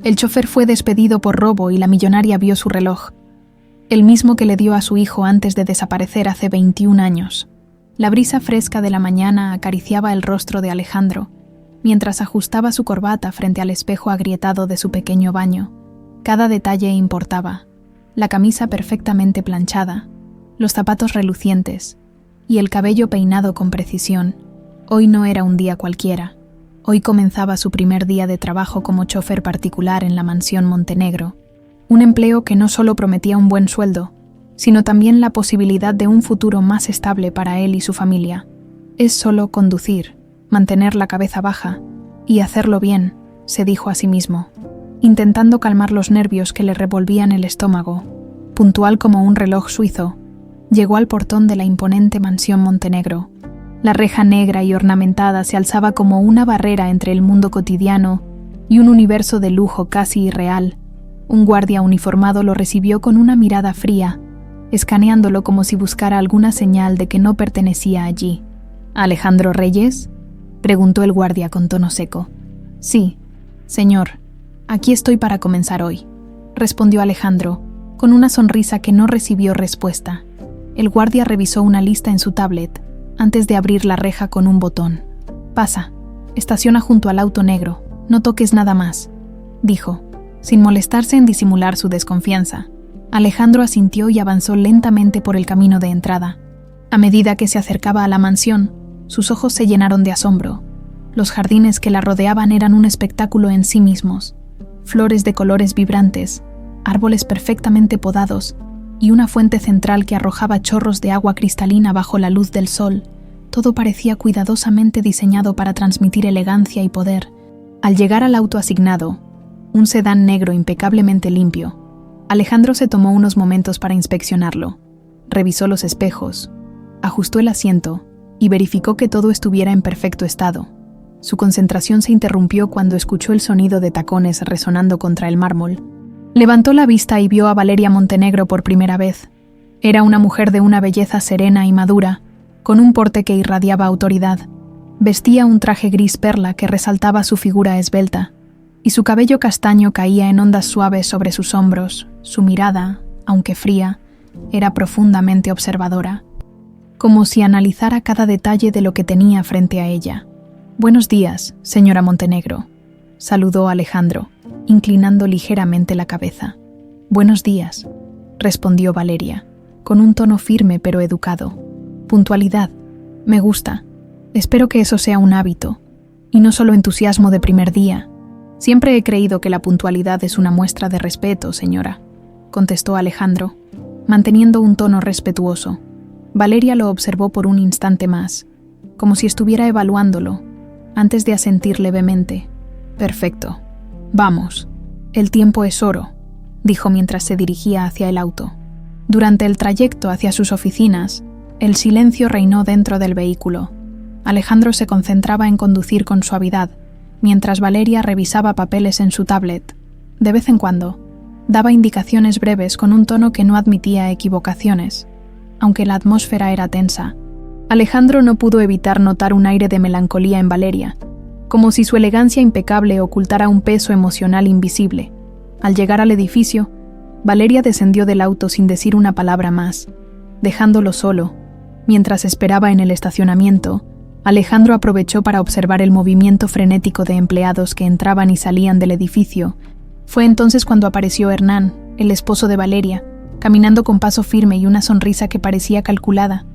El chofer fue despedido por robo y la millonaria vio su reloj, el mismo que le dio a su hijo antes de desaparecer hace 21 años. La brisa fresca de la mañana acariciaba el rostro de Alejandro, mientras ajustaba su corbata frente al espejo agrietado de su pequeño baño. Cada detalle importaba: la camisa perfectamente planchada, los zapatos relucientes y el cabello peinado con precisión. Hoy no era un día cualquiera. Hoy comenzaba su primer día de trabajo como chofer particular en la mansión Montenegro, un empleo que no solo prometía un buen sueldo, sino también la posibilidad de un futuro más estable para él y su familia. Es solo conducir, mantener la cabeza baja y hacerlo bien, se dijo a sí mismo, intentando calmar los nervios que le revolvían el estómago. Puntual como un reloj suizo, llegó al portón de la imponente mansión Montenegro. La reja negra y ornamentada se alzaba como una barrera entre el mundo cotidiano y un universo de lujo casi irreal. Un guardia uniformado lo recibió con una mirada fría, escaneándolo como si buscara alguna señal de que no pertenecía allí. ¿Alejandro Reyes?, preguntó el guardia con tono seco. Sí, señor, aquí estoy para comenzar hoy, respondió Alejandro, con una sonrisa que no recibió respuesta. El guardia revisó una lista en su tablet, antes de abrir la reja con un botón. Pasa, estaciona junto al auto negro, no toques nada más, dijo, sin molestarse en disimular su desconfianza. Alejandro asintió y avanzó lentamente por el camino de entrada. A medida que se acercaba a la mansión, sus ojos se llenaron de asombro. Los jardines que la rodeaban eran un espectáculo en sí mismos. Flores de colores vibrantes, árboles perfectamente podados y una fuente central que arrojaba chorros de agua cristalina bajo la luz del sol. Todo parecía cuidadosamente diseñado para transmitir elegancia y poder. Al llegar al auto asignado, un sedán negro impecablemente limpio, Alejandro se tomó unos momentos para inspeccionarlo. Revisó los espejos, ajustó el asiento y verificó que todo estuviera en perfecto estado. Su concentración se interrumpió cuando escuchó el sonido de tacones resonando contra el mármol. Levantó la vista y vio a Valeria Montenegro por primera vez. Era una mujer de una belleza serena y madura, con un porte que irradiaba autoridad. Vestía un traje gris perla que resaltaba su figura esbelta, y su cabello castaño caía en ondas suaves sobre sus hombros. Su mirada, aunque fría, era profundamente observadora, como si analizara cada detalle de lo que tenía frente a ella. «Buenos días, señora Montenegro», saludó Alejandro, inclinando ligeramente la cabeza. «Buenos días», respondió Valeria, con un tono firme pero educado. «Puntualidad. Me gusta. Espero que eso sea un hábito, y no solo entusiasmo de primer día. Siempre he creído que la puntualidad es una muestra de respeto, señora», contestó Alejandro, manteniendo un tono respetuoso. Valeria lo observó por un instante más, como si estuviera evaluándolo, antes de asentir levemente. «Perfecto. Vamos. El tiempo es oro», dijo mientras se dirigía hacia el auto. Durante el trayecto hacia sus oficinas, el silencio reinó dentro del vehículo. Alejandro se concentraba en conducir con suavidad, mientras Valeria revisaba papeles en su tablet. De vez en cuando, daba indicaciones breves con un tono que no admitía equivocaciones. Aunque la atmósfera era tensa, Alejandro no pudo evitar notar un aire de melancolía en Valeria, como si su elegancia impecable ocultara un peso emocional invisible. Al llegar al edificio, Valeria descendió del auto sin decir una palabra más. Dejándolo solo, mientras esperaba en el estacionamiento, Alejandro aprovechó para observar el movimiento frenético de empleados que entraban y salían del edificio. Fue entonces cuando apareció Hernán, el esposo de Valeria, caminando con paso firme y una sonrisa que parecía calculada.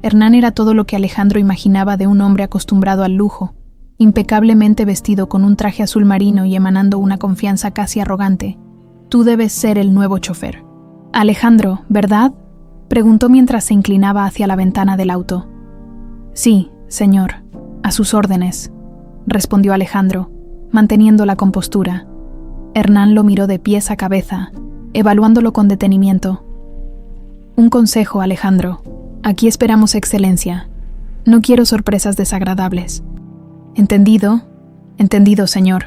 Hernán era todo lo que Alejandro imaginaba de un hombre acostumbrado al lujo, impecablemente vestido con un traje azul marino y emanando una confianza casi arrogante. «Tú debes ser el nuevo chofer». «Alejandro, ¿verdad?», preguntó mientras se inclinaba hacia la ventana del auto. «Sí, señor, a sus órdenes», respondió Alejandro, manteniendo la compostura. Hernán lo miró de pies a cabeza, evaluándolo con detenimiento. «Un consejo, Alejandro. Aquí esperamos excelencia. No quiero sorpresas desagradables». «Entendido, señor»,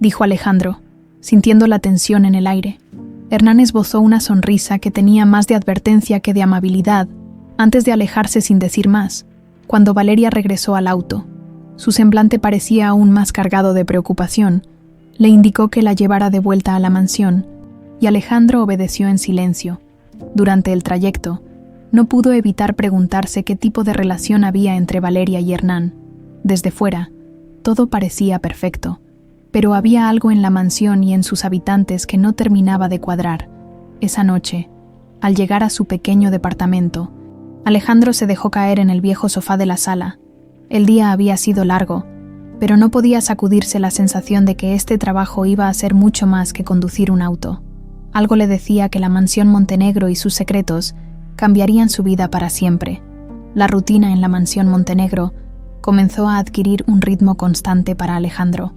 dijo Alejandro, sintiendo la tensión en el aire. Hernán esbozó una sonrisa que tenía más de advertencia que de amabilidad, antes de alejarse sin decir más. Cuando Valeria regresó al auto, su semblante parecía aún más cargado de preocupación. Le indicó que la llevara de vuelta a la mansión, y Alejandro obedeció en silencio. Durante el trayecto, no pudo evitar preguntarse qué tipo de relación había entre Valeria y Hernán. Desde fuera, todo parecía perfecto, pero había algo en la mansión y en sus habitantes que no terminaba de cuadrar. Esa noche, al llegar a su pequeño departamento, Alejandro se dejó caer en el viejo sofá de la sala. El día había sido largo, pero no podía sacudirse la sensación de que este trabajo iba a ser mucho más que conducir un auto. Algo le decía que la mansión Montenegro y sus secretos cambiarían su vida para siempre. La rutina en la mansión Montenegro comenzó a adquirir un ritmo constante para Alejandro.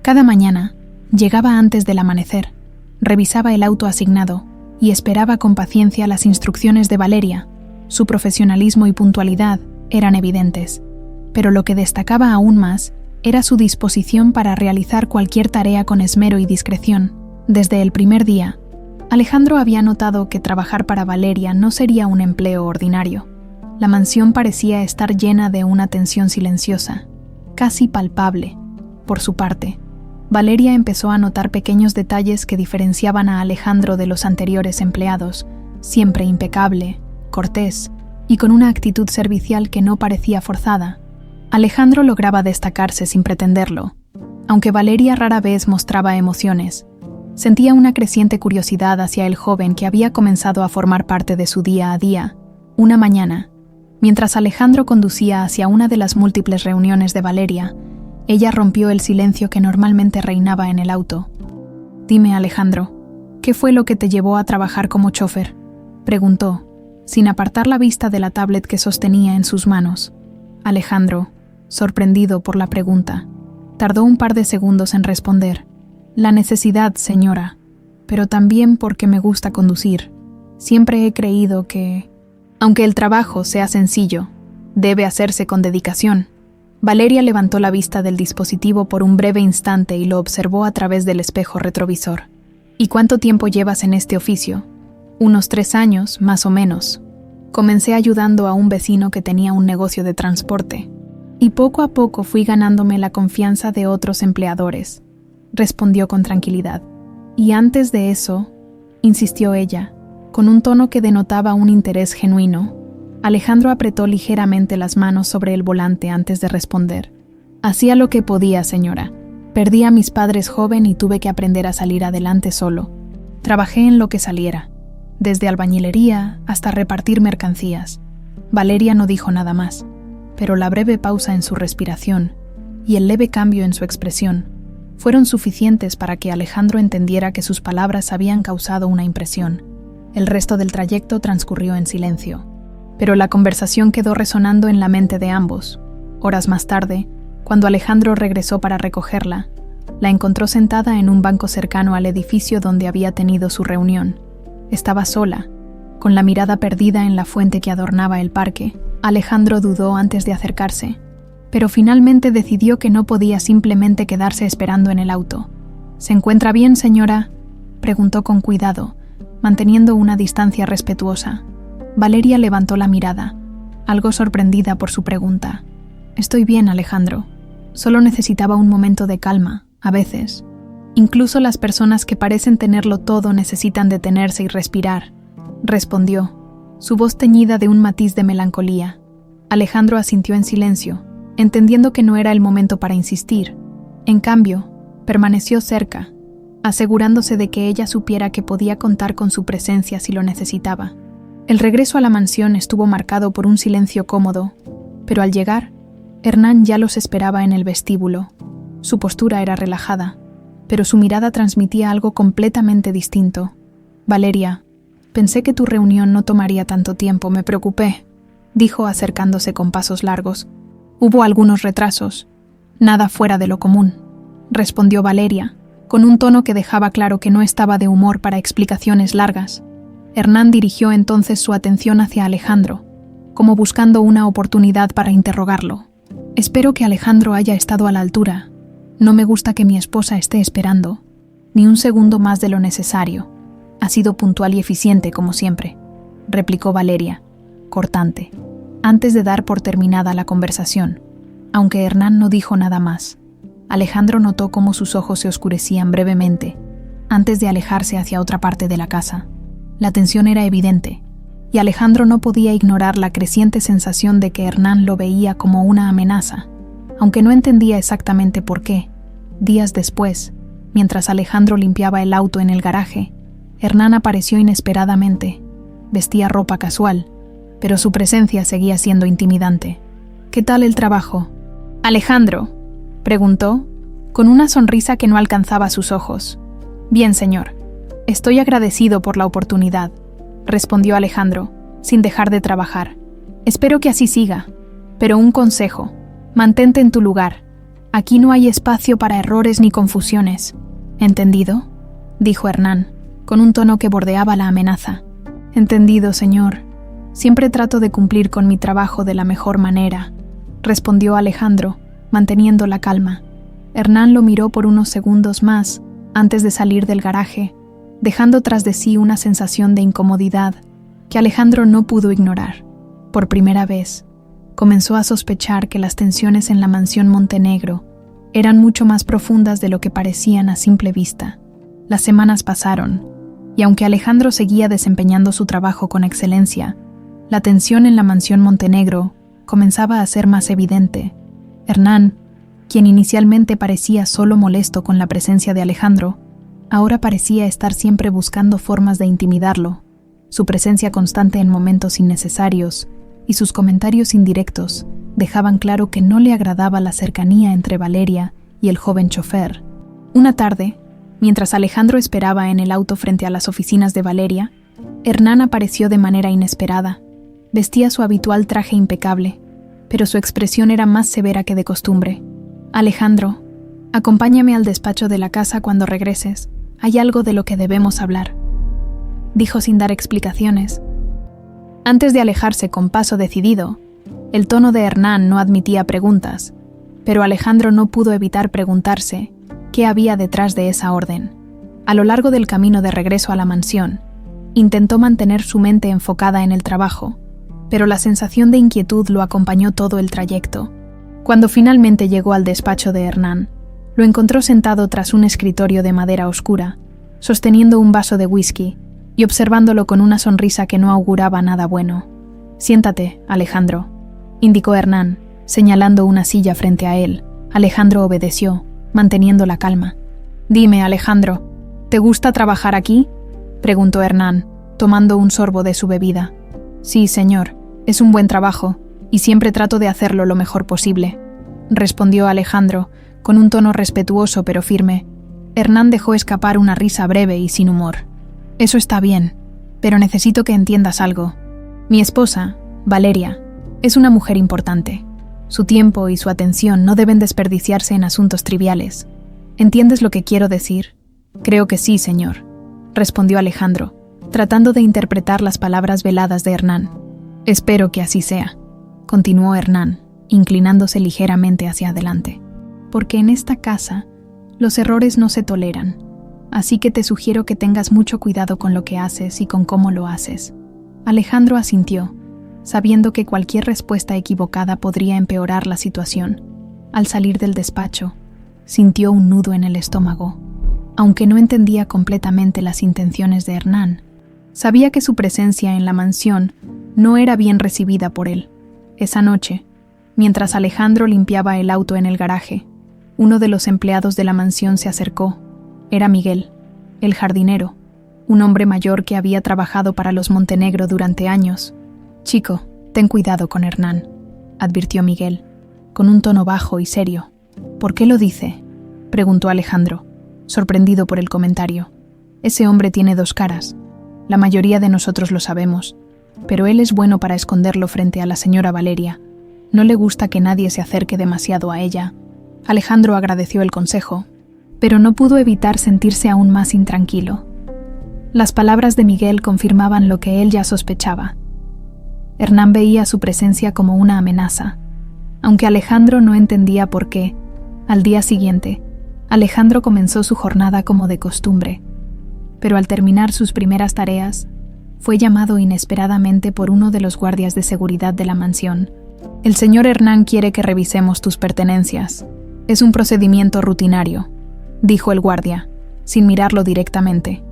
Cada mañana, llegaba antes del amanecer, revisaba el auto asignado y esperaba con paciencia las instrucciones de Valeria. Su profesionalismo y puntualidad eran evidentes, pero lo que destacaba aún más era su disposición para realizar cualquier tarea con esmero y discreción. Desde el primer día, Alejandro había notado que trabajar para Valeria no sería un empleo ordinario. La mansión parecía estar llena de una tensión silenciosa, casi palpable. Por su parte, Valeria empezó a notar pequeños detalles que diferenciaban a Alejandro de los anteriores empleados, siempre impecable, cortés y con una actitud servicial que no parecía forzada. Alejandro lograba destacarse sin pretenderlo, aunque Valeria rara vez mostraba emociones. Sentía una creciente curiosidad hacia el joven que había comenzado a formar parte de su día a día. Una mañana, mientras Alejandro conducía hacia una de las múltiples reuniones de Valeria, ella rompió el silencio que normalmente reinaba en el auto. «Dime, Alejandro, ¿qué fue lo que te llevó a trabajar como chofer?», preguntó, sin apartar la vista de la tablet que sostenía en sus manos. Alejandro, sorprendido por la pregunta, tardó un par de segundos en responder. «La necesidad, señora, pero también porque me gusta conducir. Siempre he creído que, aunque el trabajo sea sencillo, debe hacerse con dedicación». Valeria levantó la vista del dispositivo por un breve instante y lo observó a través del espejo retrovisor. «¿Y cuánto tiempo llevas en este oficio?». «Unos 3 años, más o menos. Comencé ayudando a un vecino que tenía un negocio de transporte, y poco a poco fui ganándome la confianza de otros empleadores», respondió con tranquilidad. «Y antes de eso», insistió ella, con un tono que denotaba un interés genuino. Alejandro apretó ligeramente las manos sobre el volante antes de responder. «Hacía lo que podía, señora. Perdí a mis padres joven y tuve que aprender a salir adelante solo. Trabajé en lo que saliera, desde albañilería hasta repartir mercancías». Valeria no dijo nada más, pero la breve pausa en su respiración y el leve cambio en su expresión fueron suficientes para que Alejandro entendiera que sus palabras habían causado una impresión. El resto del trayecto transcurrió en silencio, pero la conversación quedó resonando en la mente de ambos. Horas más tarde, cuando Alejandro regresó para recogerla, la encontró sentada en un banco cercano al edificio donde había tenido su reunión. Estaba sola, con la mirada perdida en la fuente que adornaba el parque. Alejandro dudó antes de acercarse, pero finalmente decidió que no podía simplemente quedarse esperando en el auto. «¿Se encuentra bien, señora?», preguntó con cuidado, manteniendo una distancia respetuosa. Valeria levantó la mirada, algo sorprendida por su pregunta. «Estoy bien, Alejandro. Solo necesitaba un momento de calma, a veces. Incluso las personas que parecen tenerlo todo necesitan detenerse y respirar», respondió, su voz teñida de un matiz de melancolía. Alejandro asintió en silencio, entendiendo que no era el momento para insistir. En cambio, permaneció cerca, asegurándose de que ella supiera que podía contar con su presencia si lo necesitaba. El regreso a la mansión estuvo marcado por un silencio cómodo, pero al llegar, Hernán ya los esperaba en el vestíbulo. Su postura era relajada, pero su mirada transmitía algo completamente distinto. «Valeria, pensé que tu reunión no tomaría tanto tiempo, me preocupé», dijo acercándose con pasos largos. «Hubo algunos retrasos. Nada fuera de lo común», respondió Valeria, con un tono que dejaba claro que no estaba de humor para explicaciones largas. Hernán dirigió entonces su atención hacia Alejandro, como buscando una oportunidad para interrogarlo. «Espero que Alejandro haya estado a la altura. No me gusta que mi esposa esté esperando, ni un segundo más de lo necesario. Ha sido puntual y eficiente, como siempre», replicó Valeria, cortante, antes de dar por terminada la conversación, aunque Hernán no dijo nada más. Alejandro notó cómo sus ojos se oscurecían brevemente antes de alejarse hacia otra parte de la casa. La tensión era evidente, y Alejandro no podía ignorar la creciente sensación de que Hernán lo veía como una amenaza, aunque no entendía exactamente por qué. Días después, mientras Alejandro limpiaba el auto en el garaje, Hernán apareció inesperadamente. Vestía ropa casual, pero su presencia seguía siendo intimidante. «¿Qué tal el trabajo?» «Alejandro», preguntó, con una sonrisa que no alcanzaba sus ojos. «Bien, señor. Estoy agradecido por la oportunidad», respondió Alejandro, sin dejar de trabajar. «Espero que así siga. Pero un consejo, mantente en tu lugar. Aquí no hay espacio para errores ni confusiones». «¿Entendido?», dijo Hernán, con un tono que bordeaba la amenaza. «Entendido, señor. Siempre trato de cumplir con mi trabajo de la mejor manera», respondió Alejandro, manteniendo la calma. Hernán lo miró por unos segundos más antes de salir del garaje, dejando tras de sí una sensación de incomodidad que Alejandro no pudo ignorar. Por primera vez, comenzó a sospechar que las tensiones en la mansión Montenegro eran mucho más profundas de lo que parecían a simple vista. Las semanas pasaron, y aunque Alejandro seguía desempeñando su trabajo con excelencia, la tensión en la mansión Montenegro comenzaba a ser más evidente. Hernán, quien inicialmente parecía solo molesto con la presencia de Alejandro, ahora parecía estar siempre buscando formas de intimidarlo. Su presencia constante en momentos innecesarios y sus comentarios indirectos dejaban claro que no le agradaba la cercanía entre Valeria y el joven chofer. Una tarde, mientras Alejandro esperaba en el auto frente a las oficinas de Valeria, Hernán apareció de manera inesperada. Vestía su habitual traje impecable, pero su expresión era más severa que de costumbre. «Alejandro, acompáñame al despacho de la casa cuando regreses. Hay algo de lo que debemos hablar», dijo sin dar explicaciones. Antes de alejarse con paso decidido, el tono de Hernán no admitía preguntas, pero Alejandro no pudo evitar preguntarse qué había detrás de esa orden. A lo largo del camino de regreso a la mansión, intentó mantener su mente enfocada en el trabajo, pero la sensación de inquietud lo acompañó todo el trayecto. Cuando finalmente llegó al despacho de Hernán, lo encontró sentado tras un escritorio de madera oscura, sosteniendo un vaso de whisky y observándolo con una sonrisa que no auguraba nada bueno. «Siéntate, Alejandro», indicó Hernán, señalando una silla frente a él. Alejandro obedeció, manteniendo la calma. «Dime, Alejandro, ¿te gusta trabajar aquí?», preguntó Hernán, tomando un sorbo de su bebida. «Sí, señor, es un buen trabajo, y siempre trato de hacerlo lo mejor posible», respondió Alejandro, con un tono respetuoso pero firme. Hernán dejó escapar una risa breve y sin humor. «Eso está bien, pero necesito que entiendas algo. Mi esposa, Valeria, es una mujer importante. Su tiempo y su atención no deben desperdiciarse en asuntos triviales. ¿Entiendes lo que quiero decir?». «Creo que sí, señor», respondió Alejandro, tratando de interpretar las palabras veladas de Hernán. «Espero que así sea», continuó Hernán, inclinándose ligeramente hacia adelante. «Porque en esta casa los errores no se toleran, así que te sugiero que tengas mucho cuidado con lo que haces y con cómo lo haces». Alejandro asintió, sabiendo que cualquier respuesta equivocada podría empeorar la situación. Al salir del despacho, sintió un nudo en el estómago. Aunque no entendía completamente las intenciones de Hernán, sabía que su presencia en la mansión no era bien recibida por él. Esa noche, mientras Alejandro limpiaba el auto en el garaje, uno de los empleados de la mansión se acercó. Era Miguel, el jardinero, un hombre mayor que había trabajado para los Montenegro durante años. «Chico, ten cuidado con Hernán», advirtió Miguel, con un tono bajo y serio. «¿Por qué lo dice?», preguntó Alejandro, sorprendido por el comentario. «Ese hombre tiene dos caras. La mayoría de nosotros lo sabemos, pero él es bueno para esconderlo frente a la señora Valeria. No le gusta que nadie se acerque demasiado a ella». Alejandro agradeció el consejo, pero no pudo evitar sentirse aún más intranquilo. Las palabras de Miguel confirmaban lo que él ya sospechaba. Hernán veía su presencia como una amenaza, aunque Alejandro no entendía por qué. Al día siguiente, Alejandro comenzó su jornada como de costumbre, pero al terminar sus primeras tareas, fue llamado inesperadamente por uno de los guardias de seguridad de la mansión. «El señor Hernán quiere que revisemos tus pertenencias», Es un procedimiento rutinario, dijo el guardia, sin mirarlo directamente.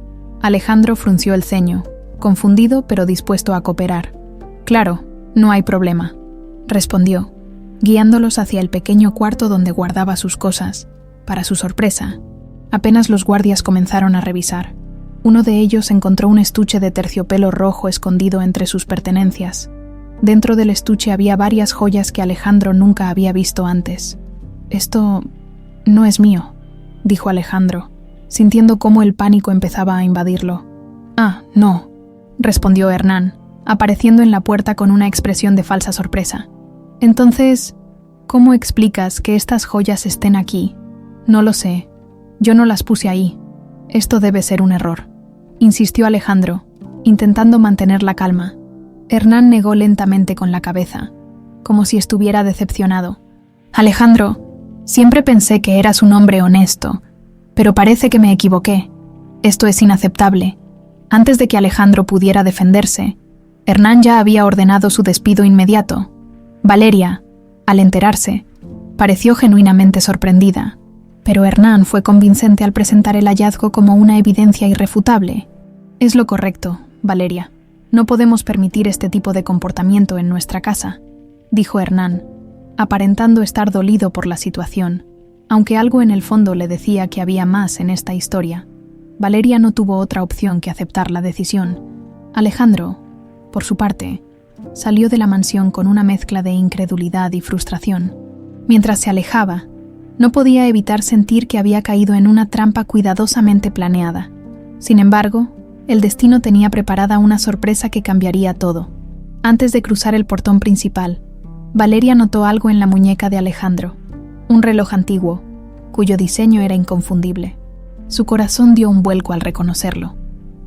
Alejandro frunció el ceño, confundido pero dispuesto a cooperar. Claro, no hay problema, respondió, guiándolos hacia el pequeño cuarto donde guardaba sus cosas. Para su sorpresa, apenas los guardias comenzaron a revisar. Uno de ellos encontró un estuche de terciopelo rojo escondido entre sus pertenencias. Dentro del estuche había varias joyas que Alejandro nunca había visto antes. «Esto no es mío», dijo Alejandro, sintiendo cómo el pánico empezaba a invadirlo. «Ah, no», respondió Hernán, apareciendo en la puerta con una expresión de falsa sorpresa. «Entonces, ¿cómo explicas que estas joyas estén aquí?» «No lo sé. Yo no las puse ahí. Esto debe ser un error», insistió Alejandro, intentando mantener la calma. Hernán negó lentamente con la cabeza, como si estuviera decepcionado. «Alejandro, siempre pensé que eras un hombre honesto, pero parece que me equivoqué. Esto es inaceptable». Antes de que Alejandro pudiera defenderse, Hernán ya había ordenado su despido inmediato. Valeria, al enterarse, pareció genuinamente sorprendida, pero Hernán fue convincente al presentar el hallazgo como una evidencia irrefutable. «Es lo correcto, Valeria. No podemos permitir este tipo de comportamiento en nuestra casa», dijo Hernán, aparentando estar dolido por la situación, aunque algo en el fondo le decía que había más en esta historia. Valeria no tuvo otra opción que aceptar la decisión. Alejandro, por su parte, salió de la mansión con una mezcla de incredulidad y frustración. Mientras se alejaba, no podía evitar sentir que había caído en una trampa cuidadosamente planeada. Sin embargo, el destino tenía preparada una sorpresa que cambiaría todo. Antes de cruzar el portón principal, Valeria notó algo en la muñeca de Alejandro, un reloj antiguo, cuyo diseño era inconfundible. Su corazón dio un vuelco al reconocerlo.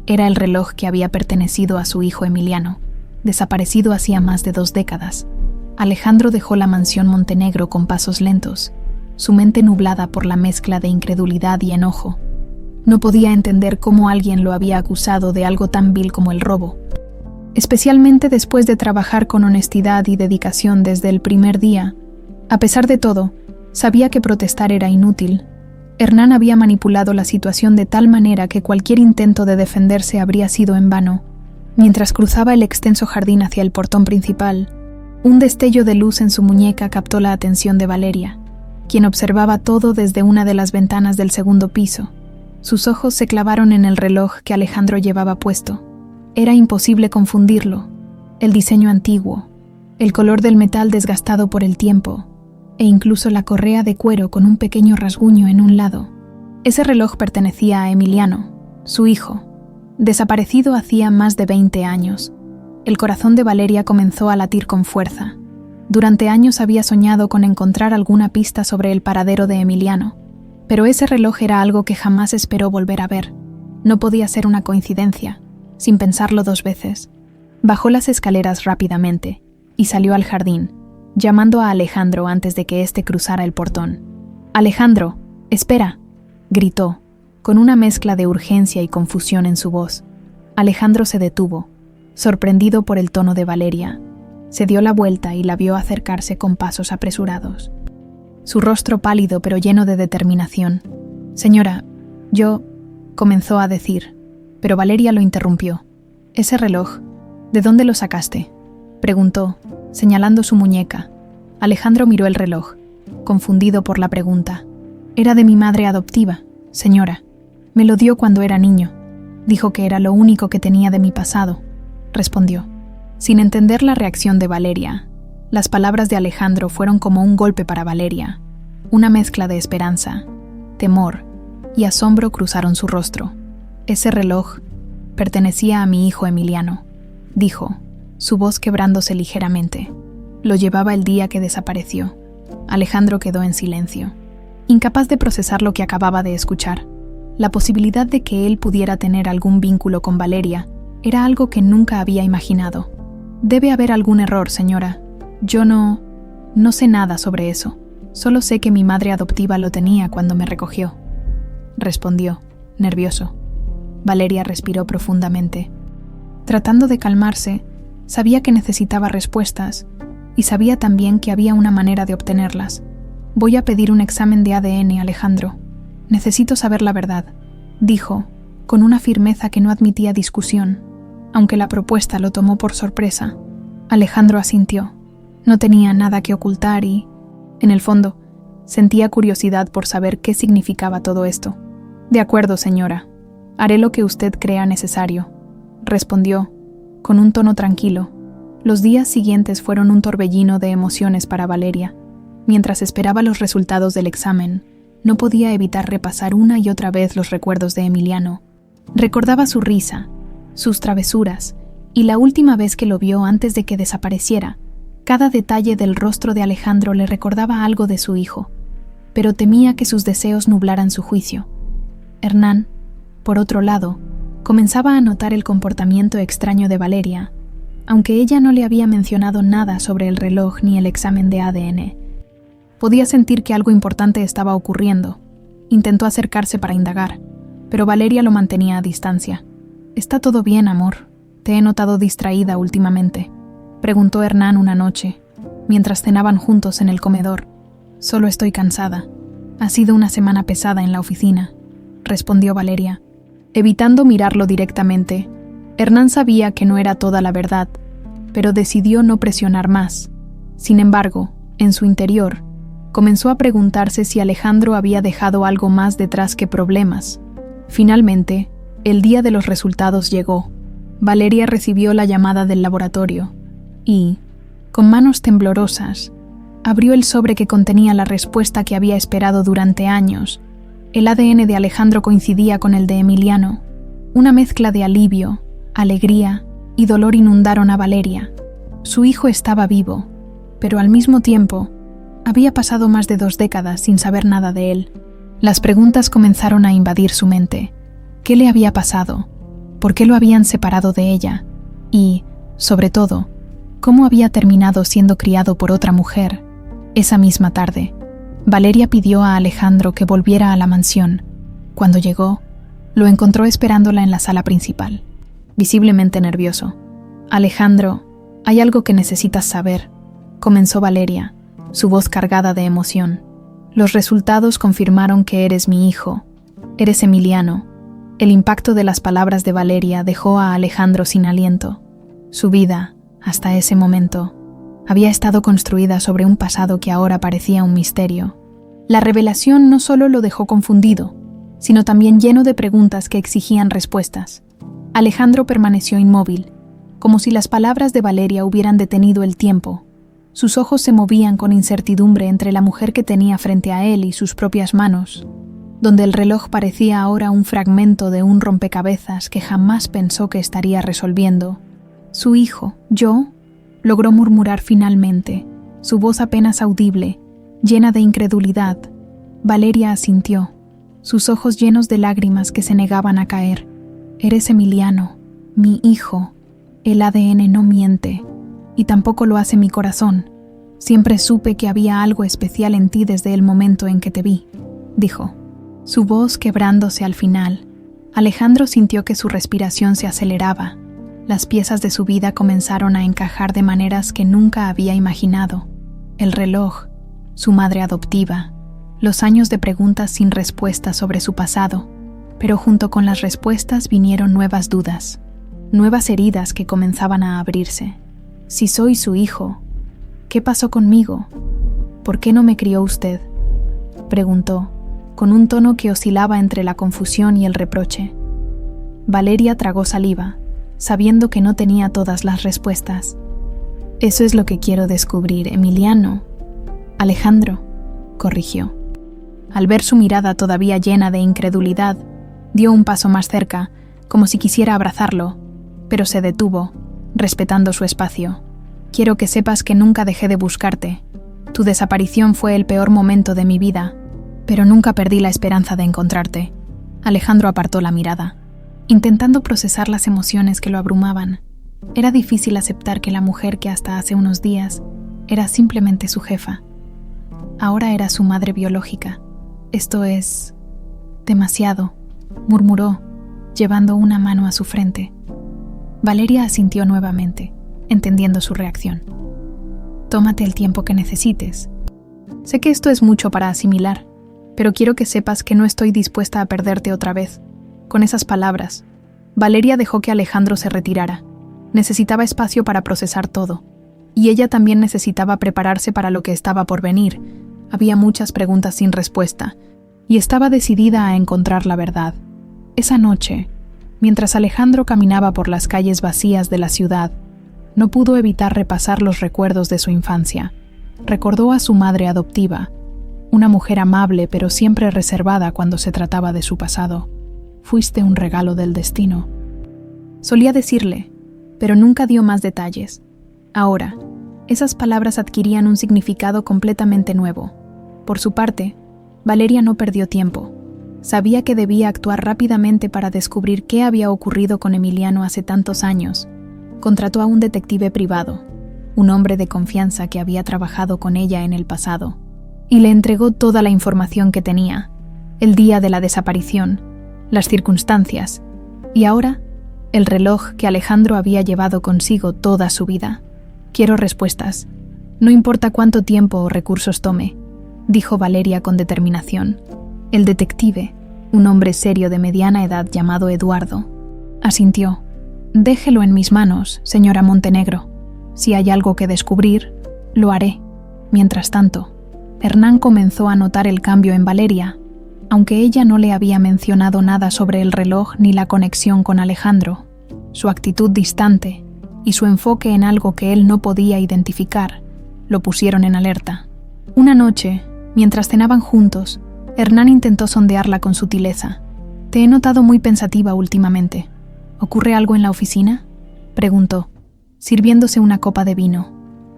Era el reloj que había pertenecido a su hijo Emiliano, desaparecido hacía más de 2 décadas. Alejandro dejó la mansión Montenegro con pasos lentos, su mente nublada por la mezcla de incredulidad y enojo. No podía entender cómo alguien lo había acusado de algo tan vil como el robo. Especialmente después de trabajar con honestidad y dedicación desde el primer día. A pesar de todo, sabía que protestar era inútil. Hernán había manipulado la situación de tal manera que cualquier intento de defenderse habría sido en vano. Mientras cruzaba el extenso jardín hacia el portón principal, un destello de luz en su muñeca captó la atención de Valeria, quien observaba todo desde una de las ventanas del segundo piso. Sus ojos se clavaron en el reloj que Alejandro llevaba puesto. Era imposible confundirlo. El diseño antiguo, el color del metal desgastado por el tiempo, e incluso la correa de cuero con un pequeño rasguño en un lado. Ese reloj pertenecía a Emiliano, su hijo, desaparecido hacía más de 20 años. El corazón de Valeria comenzó a latir con fuerza. Durante años había soñado con encontrar alguna pista sobre el paradero de Emiliano, pero ese reloj era algo que jamás esperó volver a ver. No podía ser una coincidencia. Sin pensarlo 2 veces, bajó las escaleras rápidamente y salió al jardín, llamando a Alejandro antes de que éste cruzara el portón. «Alejandro, espera», gritó, con una mezcla de urgencia y confusión en su voz. Alejandro se detuvo, sorprendido por el tono de Valeria. Se dio la vuelta y la vio acercarse con pasos apresurados. Su rostro pálido pero lleno de determinación. «Señora, yo», comenzó a decir, pero Valeria lo interrumpió. «Ese reloj, ¿de dónde lo sacaste?», preguntó, señalando su muñeca. Alejandro miró el reloj, confundido por la pregunta. «Era de mi madre adoptiva, señora. Me lo dio cuando era niño. Dijo que era lo único que tenía de mi pasado», respondió. Sin entender la reacción de Valeria, las palabras de Alejandro fueron como un golpe para Valeria. Una mezcla de esperanza, temor y asombro cruzaron su rostro. «Ese reloj pertenecía a mi hijo Emiliano», dijo, su voz quebrándose ligeramente. «Lo llevaba el día que desapareció». Alejandro quedó en silencio, incapaz de procesar lo que acababa de escuchar. La posibilidad de que él pudiera tener algún vínculo con Valeria era algo que nunca había imaginado. «Debe haber algún error, señora. Yo no sé nada sobre eso. Solo sé que mi madre adoptiva lo tenía cuando me recogió», respondió, nervioso. Valeria respiró profundamente. Tratando de calmarse, sabía que necesitaba respuestas y sabía también que había una manera de obtenerlas. Voy a pedir un examen de ADN, Alejandro. Necesito saber la verdad, dijo, con una firmeza que no admitía discusión, aunque la propuesta lo tomó por sorpresa. Alejandro asintió. No tenía nada que ocultar y, en el fondo, sentía curiosidad por saber qué significaba todo esto. De acuerdo, señora. Haré lo que usted crea necesario, respondió, con un tono tranquilo. Los días siguientes fueron un torbellino de emociones para Valeria. Mientras esperaba los resultados del examen, no podía evitar repasar una y otra vez los recuerdos de Emiliano. Recordaba su risa, sus travesuras, y la última vez que lo vio antes de que desapareciera. Cada detalle del rostro de Alejandro le recordaba algo de su hijo, pero temía que sus deseos nublaran su juicio. Hernán, por otro lado, comenzaba a notar el comportamiento extraño de Valeria, aunque ella no le había mencionado nada sobre el reloj ni el examen de ADN. Podía sentir que algo importante estaba ocurriendo. Intentó acercarse para indagar, pero Valeria lo mantenía a distancia. «¿Está todo bien, amor? Te he notado distraída últimamente», preguntó Hernán una noche, mientras cenaban juntos en el comedor. «Solo estoy cansada. Ha sido una semana pesada en la oficina», respondió Valeria. Evitando mirarlo directamente, Hernán sabía que no era toda la verdad, pero decidió no presionar más. Sin embargo, en su interior, comenzó a preguntarse si Alejandro había dejado algo más detrás que problemas. Finalmente, el día de los resultados llegó. Valeria recibió la llamada del laboratorio y, con manos temblorosas, abrió el sobre que contenía la respuesta que había esperado durante años. El ADN de Alejandro coincidía con el de Emiliano. Una mezcla de alivio, alegría y dolor inundaron a Valeria. Su hijo estaba vivo, pero al mismo tiempo, había pasado más de 2 décadas sin saber nada de él. Las preguntas comenzaron a invadir su mente. ¿Qué le había pasado? ¿Por qué lo habían separado de ella? Y, sobre todo, ¿cómo había terminado siendo criado por otra mujer? Esa misma tarde, Valeria pidió a Alejandro que volviera a la mansión. Cuando llegó, lo encontró esperándola en la sala principal, visiblemente nervioso. «Alejandro, hay algo que necesitas saber», comenzó Valeria, su voz cargada de emoción. «Los resultados confirmaron que eres mi hijo. Eres Emiliano». El impacto de las palabras de Valeria dejó a Alejandro sin aliento. Su vida, hasta ese momento, había estado construida sobre un pasado que ahora parecía un misterio. La revelación no solo lo dejó confundido, sino también lleno de preguntas que exigían respuestas. Alejandro permaneció inmóvil, como si las palabras de Valeria hubieran detenido el tiempo. Sus ojos se movían con incertidumbre entre la mujer que tenía frente a él y sus propias manos, donde el reloj parecía ahora un fragmento de un rompecabezas que jamás pensó que estaría resolviendo. «Su hijo, yo», logró murmurar finalmente, su voz apenas audible, llena de incredulidad. Valeria asintió, sus ojos llenos de lágrimas que se negaban a caer. «Eres Emiliano, mi hijo. El ADN no miente, y tampoco lo hace mi corazón. Siempre supe que había algo especial en ti desde el momento en que te vi», dijo. Su voz quebrándose al final, Alejandro sintió que su respiración se aceleraba. Las piezas de su vida comenzaron a encajar de maneras que nunca había imaginado. El reloj, su madre adoptiva, los años de preguntas sin respuesta sobre su pasado, pero junto con las respuestas vinieron nuevas dudas, nuevas heridas que comenzaban a abrirse. Si soy su hijo, ¿qué pasó conmigo? ¿Por qué no me crió usted?, preguntó, con un tono que oscilaba entre la confusión y el reproche. Valeria tragó saliva, sabiendo que no tenía todas las respuestas. «Eso es lo que quiero descubrir, Emiliano». «Alejandro», corrigió. Al ver su mirada todavía llena de incredulidad, dio un paso más cerca, como si quisiera abrazarlo, pero se detuvo, respetando su espacio. «Quiero que sepas que nunca dejé de buscarte. Tu desaparición fue el peor momento de mi vida, pero nunca perdí la esperanza de encontrarte». Alejandro apartó la mirada, intentando procesar las emociones que lo abrumaban. Era difícil aceptar que la mujer que hasta hace unos días era simplemente su jefa, ahora era su madre biológica. «Esto es demasiado», murmuró, llevando una mano a su frente. Valeria asintió nuevamente, entendiendo su reacción. «Tómate el tiempo que necesites. Sé que esto es mucho para asimilar, pero quiero que sepas que no estoy dispuesta a perderte otra vez. Con esas palabras, Valeria dejó que Alejandro se retirara. Necesitaba espacio para procesar todo, y ella también necesitaba prepararse para lo que estaba por venir. Había muchas preguntas sin respuesta, y estaba decidida a encontrar la verdad. Esa noche, mientras Alejandro caminaba por las calles vacías de la ciudad, no pudo evitar repasar los recuerdos de su infancia. Recordó a su madre adoptiva, una mujer amable pero siempre reservada cuando se trataba de su pasado. Fuiste un regalo del destino. Solía decirle, pero nunca dio más detalles. Ahora, esas palabras adquirían un significado completamente nuevo. Por su parte, Valeria no perdió tiempo. Sabía que debía actuar rápidamente para descubrir qué había ocurrido con Emiliano hace tantos años. Contrató a un detective privado, un hombre de confianza que había trabajado con ella en el pasado, y le entregó toda la información que tenía, el día de la desaparición, las circunstancias, y ahora, el reloj que Alejandro había llevado consigo toda su vida. Quiero respuestas, no importa cuánto tiempo o recursos tome, dijo Valeria con determinación. El detective, un hombre serio de mediana edad llamado Eduardo, asintió. Déjelo en mis manos, señora Montenegro. Si hay algo que descubrir, lo haré. Mientras tanto, Hernán comenzó a notar el cambio en Valeria, aunque ella no le había mencionado nada sobre el reloj ni la conexión con Alejandro. Su actitud distante y su enfoque en algo que él no podía identificar lo pusieron en alerta. Una noche, mientras cenaban juntos, Hernán intentó sondearla con sutileza. «Te he notado muy pensativa últimamente. ¿Ocurre algo en la oficina?», preguntó, sirviéndose una copa de vino.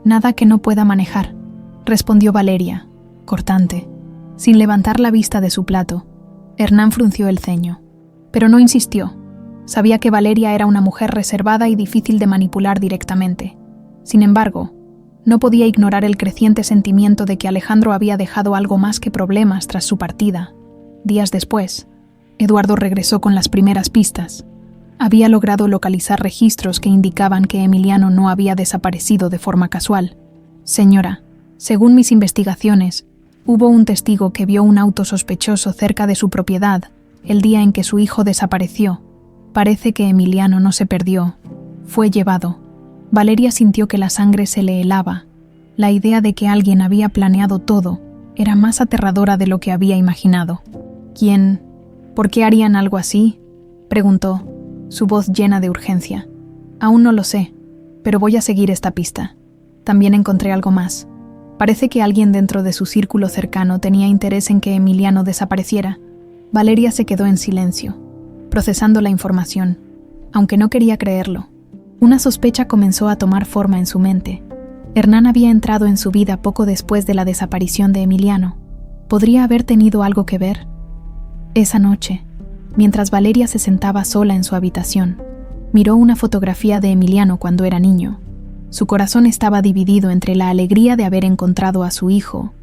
«Nada que no pueda manejar», respondió Valeria, cortante, sin levantar la vista de su plato. Hernán frunció el ceño, pero no insistió. Sabía que Valeria era una mujer reservada y difícil de manipular directamente. Sin embargo, no podía ignorar el creciente sentimiento de que Alejandro había dejado algo más que problemas tras su partida. Días después, Eduardo regresó con las primeras pistas. Había logrado localizar registros que indicaban que Emiliano no había desaparecido de forma casual. «Señora, según mis investigaciones, hubo un testigo que vio un auto sospechoso cerca de su propiedad el día en que su hijo desapareció. Parece que Emiliano no se perdió, fue llevado». Valeria sintió que la sangre se le helaba. La idea de que alguien había planeado todo era más aterradora de lo que había imaginado. «¿Quién? ¿Por qué harían algo así?», preguntó, su voz llena de urgencia. «Aún no lo sé, pero voy a seguir esta pista. También encontré algo más. Parece que alguien dentro de su círculo cercano tenía interés en que Emiliano desapareciera». Valeria se quedó en silencio, procesando la información, aunque no quería creerlo. Una sospecha comenzó a tomar forma en su mente. Hernán había entrado en su vida poco después de la desaparición de Emiliano. ¿Podría haber tenido algo que ver? Esa noche, mientras Valeria se sentaba sola en su habitación, miró una fotografía de Emiliano cuando era niño. Su corazón estaba dividido entre la alegría de haber encontrado a su hijo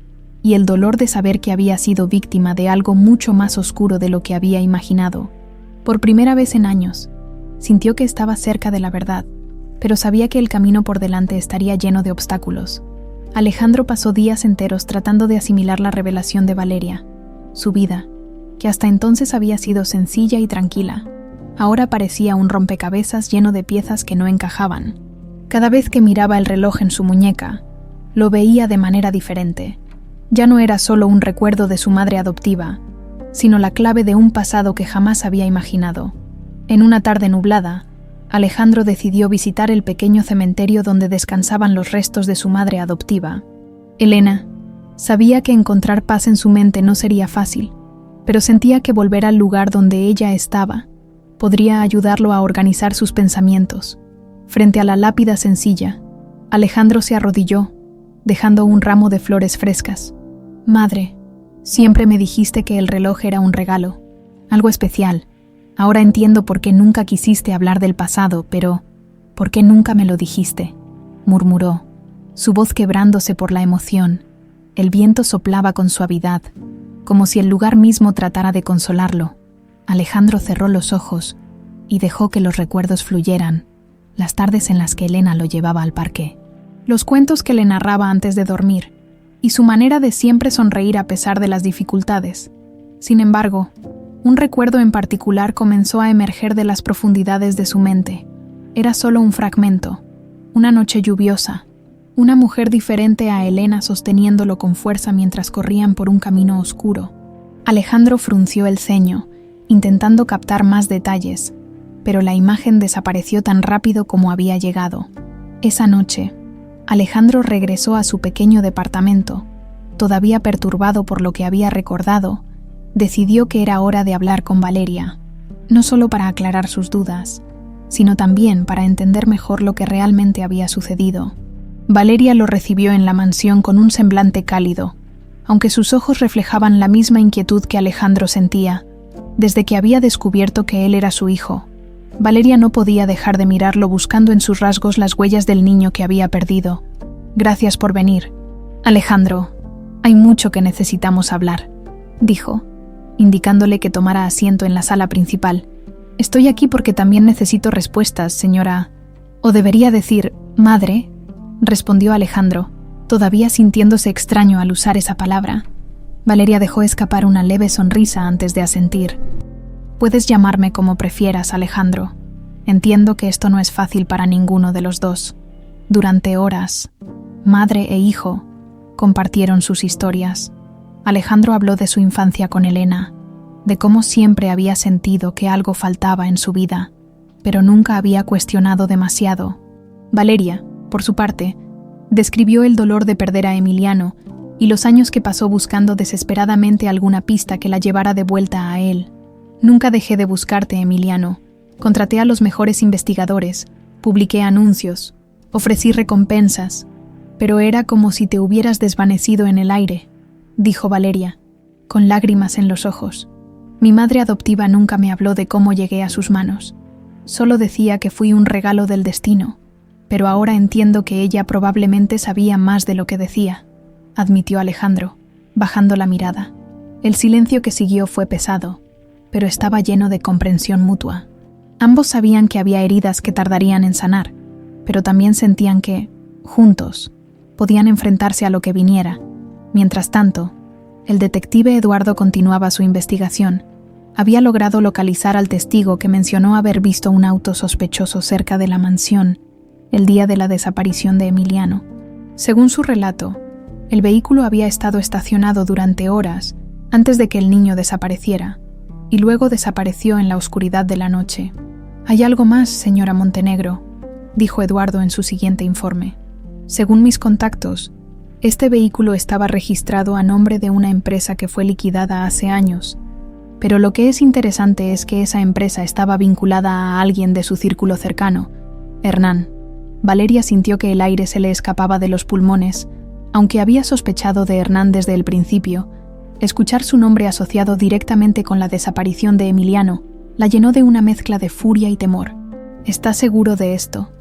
y el dolor de saber que había sido víctima de algo mucho más oscuro de lo que había imaginado. Por primera vez en años, sintió que estaba cerca de la verdad, pero sabía que el camino por delante estaría lleno de obstáculos. Alejandro pasó días enteros tratando de asimilar la revelación de Valeria. Su vida, que hasta entonces había sido sencilla y tranquila, ahora parecía un rompecabezas lleno de piezas que no encajaban. Cada vez que miraba el reloj en su muñeca, lo veía de manera diferente. Ya no era solo un recuerdo de su madre adoptiva, sino la clave de un pasado que jamás había imaginado. En una tarde nublada, Alejandro decidió visitar el pequeño cementerio donde descansaban los restos de su madre adoptiva. Elena sabía que encontrar paz en su mente no sería fácil, pero sentía que volver al lugar donde ella estaba podría ayudarlo a organizar sus pensamientos. Frente a la lápida sencilla, Alejandro se arrodilló, dejando un ramo de flores frescas. «Madre, siempre me dijiste que el reloj era un regalo, algo especial. Ahora entiendo por qué nunca quisiste hablar del pasado, pero ¿por qué nunca me lo dijiste?», murmuró, su voz quebrándose por la emoción. El viento soplaba con suavidad, como si el lugar mismo tratara de consolarlo. Alejandro cerró los ojos y dejó que los recuerdos fluyeran, las tardes en las que Elena lo llevaba al parque, los cuentos que le narraba antes de dormir, y su manera de siempre sonreír a pesar de las dificultades. Sin embargo, un recuerdo en particular comenzó a emerger de las profundidades de su mente. Era solo un fragmento, una noche lluviosa, una mujer diferente a Elena sosteniéndolo con fuerza mientras corrían por un camino oscuro. Alejandro frunció el ceño, intentando captar más detalles, pero la imagen desapareció tan rápido como había llegado. Esa noche, Alejandro regresó a su pequeño departamento. Todavía perturbado por lo que había recordado, decidió que era hora de hablar con Valeria, no solo para aclarar sus dudas, sino también para entender mejor lo que realmente había sucedido. Valeria lo recibió en la mansión con un semblante cálido, aunque sus ojos reflejaban la misma inquietud que Alejandro sentía. Desde que había descubierto que él era su hijo, Valeria no podía dejar de mirarlo buscando en sus rasgos las huellas del niño que había perdido. «Gracias por venir. Alejandro, hay mucho que necesitamos hablar», dijo, indicándole que tomara asiento en la sala principal. «Estoy aquí porque también necesito respuestas, señora. O debería decir, madre», respondió Alejandro, todavía sintiéndose extraño al usar esa palabra. Valeria dejó escapar una leve sonrisa antes de asentir. «Puedes llamarme como prefieras, Alejandro. Entiendo que esto no es fácil para ninguno de los dos». Durante horas, madre e hijo compartieron sus historias. Alejandro habló de su infancia con Elena, de cómo siempre había sentido que algo faltaba en su vida, pero nunca había cuestionado demasiado. Valeria, por su parte, describió el dolor de perder a Emiliano y los años que pasó buscando desesperadamente alguna pista que la llevara de vuelta a él. «Nunca dejé de buscarte, Emiliano. Contraté a los mejores investigadores, publiqué anuncios, ofrecí recompensas, pero era como si te hubieras desvanecido en el aire», dijo Valeria, con lágrimas en los ojos. «Mi madre adoptiva nunca me habló de cómo llegué a sus manos. Solo decía que fui un regalo del destino, pero ahora entiendo que ella probablemente sabía más de lo que decía», admitió Alejandro, bajando la mirada. El silencio que siguió fue pesado, pero estaba lleno de comprensión mutua. Ambos sabían que había heridas que tardarían en sanar, pero también sentían que, juntos, podían enfrentarse a lo que viniera. Mientras tanto, el detective Eduardo continuaba su investigación. Había logrado localizar al testigo que mencionó haber visto un auto sospechoso cerca de la mansión el día de la desaparición de Emiliano. Según su relato, el vehículo había estado estacionado durante horas antes de que el niño desapareciera, y luego desapareció en la oscuridad de la noche. «Hay algo más, señora Montenegro», dijo Eduardo en su siguiente informe. «Según mis contactos, este vehículo estaba registrado a nombre de una empresa que fue liquidada hace años, pero lo que es interesante es que esa empresa estaba vinculada a alguien de su círculo cercano, Hernán». Valeria sintió que el aire se le escapaba de los pulmones. Aunque había sospechado de Hernán desde el principio, escuchar su nombre asociado directamente con la desaparición de Emiliano la llenó de una mezcla de furia y temor. «¿Estás seguro de esto?»,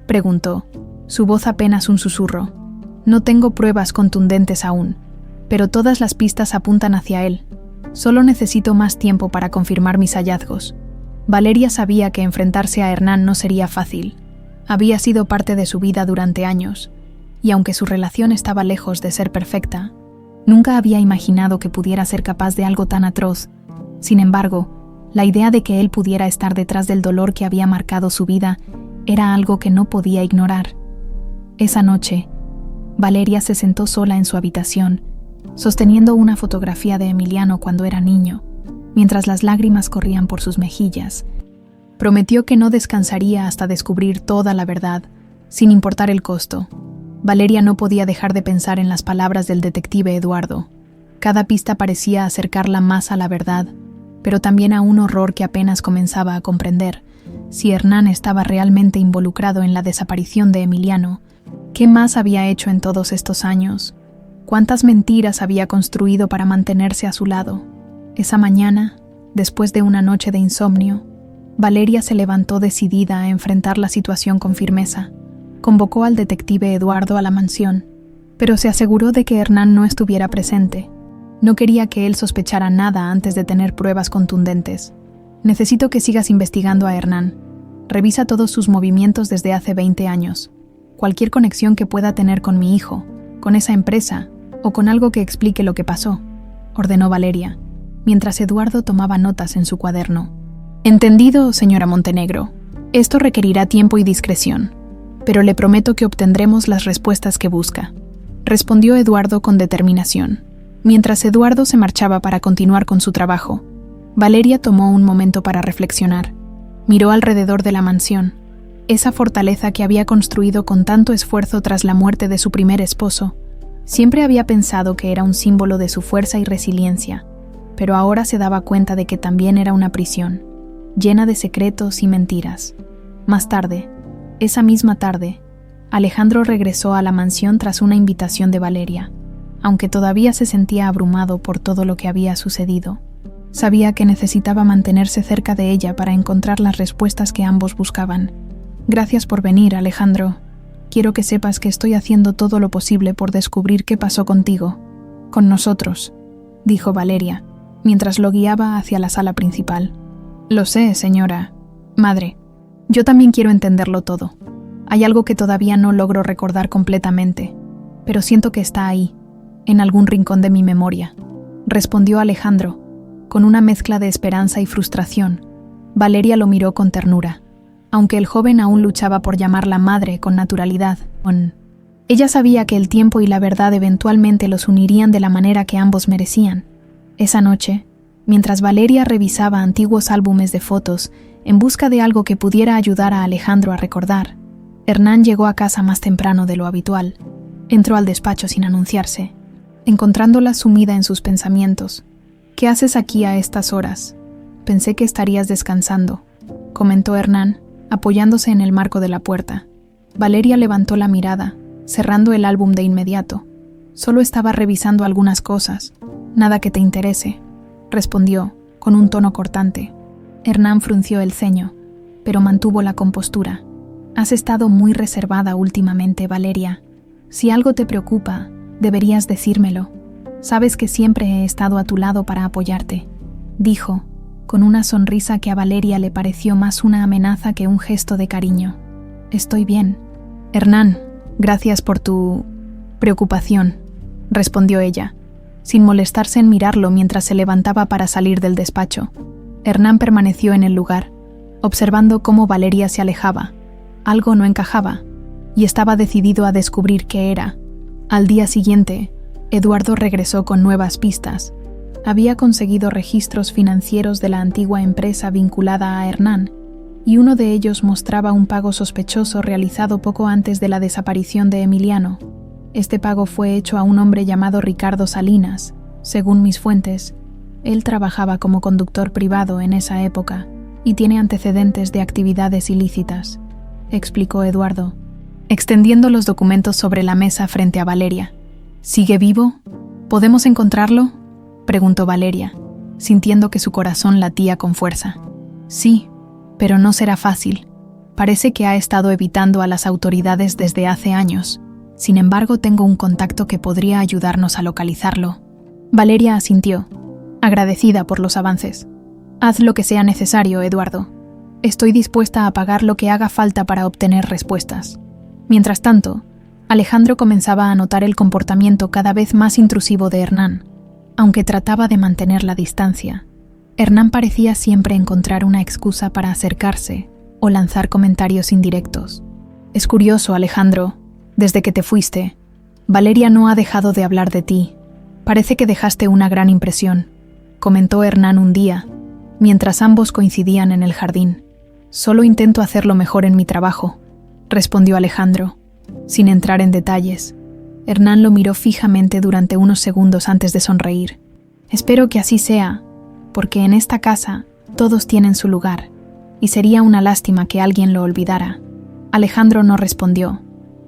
preguntó, su voz apenas un susurro. «No tengo pruebas contundentes aún, pero todas las pistas apuntan hacia él. Solo necesito más tiempo para confirmar mis hallazgos». Valeria sabía que enfrentarse a Hernán no sería fácil. Había sido parte de su vida durante años, y aunque su relación estaba lejos de ser perfecta, nunca había imaginado que pudiera ser capaz de algo tan atroz. Sin embargo, la idea de que él pudiera estar detrás del dolor que había marcado su vida era algo que no podía ignorar. Esa noche, Valeria se sentó sola en su habitación, sosteniendo una fotografía de Emiliano cuando era niño, mientras las lágrimas corrían por sus mejillas. Prometió que no descansaría hasta descubrir toda la verdad, sin importar el costo. Valeria no podía dejar de pensar en las palabras del detective Eduardo. Cada pista parecía acercarla más a la verdad, pero también a un horror que apenas comenzaba a comprender. Si Hernán estaba realmente involucrado en la desaparición de Emiliano, ¿qué más había hecho en todos estos años? ¿Cuántas mentiras había construido para mantenerse a su lado? Esa mañana, después de una noche de insomnio, Valeria se levantó decidida a enfrentar la situación con firmeza. Convocó al detective Eduardo a la mansión, pero se aseguró de que Hernán no estuviera presente. No quería que él sospechara nada antes de tener pruebas contundentes. «Necesito que sigas investigando a Hernán. Revisa todos sus movimientos desde hace 20 años. Cualquier conexión que pueda tener con mi hijo, con esa empresa o con algo que explique lo que pasó, ordenó Valeria, mientras Eduardo tomaba notas en su cuaderno. Entendido, señora Montenegro. Esto requerirá tiempo y discreción, pero le prometo que obtendremos las respuestas que busca, respondió Eduardo con determinación. Mientras Eduardo se marchaba para continuar con su trabajo, Valeria tomó un momento para reflexionar. Miró alrededor de la mansión, esa fortaleza que había construido con tanto esfuerzo tras la muerte de su primer esposo. Siempre había pensado que era un símbolo de su fuerza y resiliencia, pero ahora se daba cuenta de que también era una prisión, llena de secretos y mentiras. Más tarde, esa misma tarde, Alejandro regresó a la mansión tras una invitación de Valeria. Aunque todavía se sentía abrumado por todo lo que había sucedido, sabía que necesitaba mantenerse cerca de ella para encontrar las respuestas que ambos buscaban. Gracias por venir, Alejandro. Quiero que sepas que estoy haciendo todo lo posible por descubrir qué pasó contigo, con nosotros, dijo Valeria, mientras lo guiaba hacia la sala principal. Lo sé, señora. Madre, yo también quiero entenderlo todo. Hay algo que todavía no logro recordar completamente, pero siento que está ahí, en algún rincón de mi memoria, respondió Alejandro, con una mezcla de esperanza y frustración. Valeria lo miró con ternura, aunque el joven aún luchaba por llamarla madre con naturalidad. Ella sabía que el tiempo y la verdad eventualmente los unirían de la manera que ambos merecían. Esa noche, mientras Valeria revisaba antiguos álbumes de fotos en busca de algo que pudiera ayudar a Alejandro a recordar, Hernán llegó a casa más temprano de lo habitual. Entró al despacho sin anunciarse, encontrándola sumida en sus pensamientos. «¿Qué haces aquí a estas horas? Pensé que estarías descansando», comentó Hernán, apoyándose en el marco de la puerta. Valeria levantó la mirada, cerrando el álbum de inmediato. «Solo estaba revisando algunas cosas. Nada que te interese», respondió, con un tono cortante. Hernán frunció el ceño, pero mantuvo la compostura. «Has estado muy reservada últimamente, Valeria. Si algo te preocupa, deberías decírmelo. Sabes que siempre he estado a tu lado para apoyarte», dijo, con una sonrisa que a Valeria le pareció más una amenaza que un gesto de cariño. «Estoy bien». «Hernán, gracias por tu preocupación», respondió ella, sin molestarse en mirarlo mientras se levantaba para salir del despacho. Hernán permaneció en el lugar, observando cómo Valeria se alejaba. Algo no encajaba, y estaba decidido a descubrir qué era. Al día siguiente, Eduardo regresó con nuevas pistas. Había conseguido registros financieros de la antigua empresa vinculada a Hernán, y uno de ellos mostraba un pago sospechoso realizado poco antes de la desaparición de Emiliano. Este pago fue hecho a un hombre llamado Ricardo Salinas. Según mis fuentes, él trabajaba como conductor privado en esa época y tiene antecedentes de actividades ilícitas, explicó Eduardo, extendiendo los documentos sobre la mesa frente a Valeria. ¿Sigue vivo? ¿Podemos encontrarlo?, preguntó Valeria, sintiendo que su corazón latía con fuerza. Sí, pero no será fácil. Parece que ha estado evitando a las autoridades desde hace años. Sin embargo, tengo un contacto que podría ayudarnos a localizarlo. Valeria asintió, agradecida por los avances. Haz lo que sea necesario, Eduardo. Estoy dispuesta a pagar lo que haga falta para obtener respuestas. Mientras tanto, Alejandro comenzaba a notar el comportamiento cada vez más intrusivo de Hernán. Aunque trataba de mantener la distancia, Hernán parecía siempre encontrar una excusa para acercarse o lanzar comentarios indirectos. Es curioso, Alejandro. Desde que te fuiste, Valeria no ha dejado de hablar de ti. Parece que dejaste una gran impresión, comentó Hernán un día, mientras ambos coincidían en el jardín. Solo intento hacerlo mejor en mi trabajo, respondió Alejandro, sin entrar en detalles. Hernán lo miró fijamente durante unos segundos antes de sonreír. Espero que así sea, porque en esta casa todos tienen su lugar, y sería una lástima que alguien lo olvidara. Alejandro no respondió,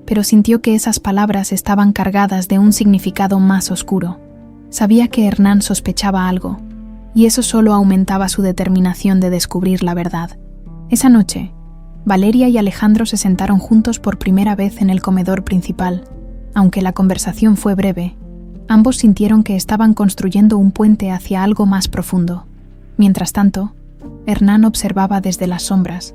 pero sintió que esas palabras estaban cargadas de un significado más oscuro. Sabía que Hernán sospechaba algo, y eso solo aumentaba su determinación de descubrir la verdad. Esa noche, Valeria y Alejandro se sentaron juntos por primera vez en el comedor principal. Aunque la conversación fue breve, ambos sintieron que estaban construyendo un puente hacia algo más profundo. Mientras tanto, Hernán observaba desde las sombras,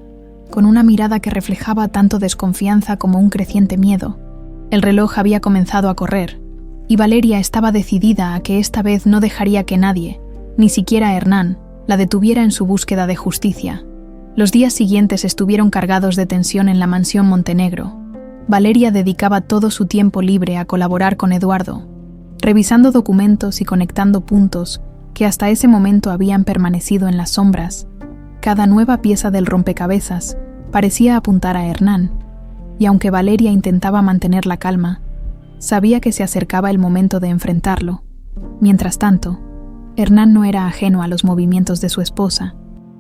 con una mirada que reflejaba tanto desconfianza como un creciente miedo. El reloj había comenzado a correr, y Valeria estaba decidida a que esta vez no dejaría que nadie, ni siquiera Hernán, la detuviera en su búsqueda de justicia. Los días siguientes estuvieron cargados de tensión en la mansión Montenegro. Valeria dedicaba todo su tiempo libre a colaborar con Eduardo, revisando documentos y conectando puntos que hasta ese momento habían permanecido en las sombras. Cada nueva pieza del rompecabezas parecía apuntar a Hernán, y aunque Valeria intentaba mantener la calma, sabía que se acercaba el momento de enfrentarlo. Mientras tanto, Hernán no era ajeno a los movimientos de su esposa.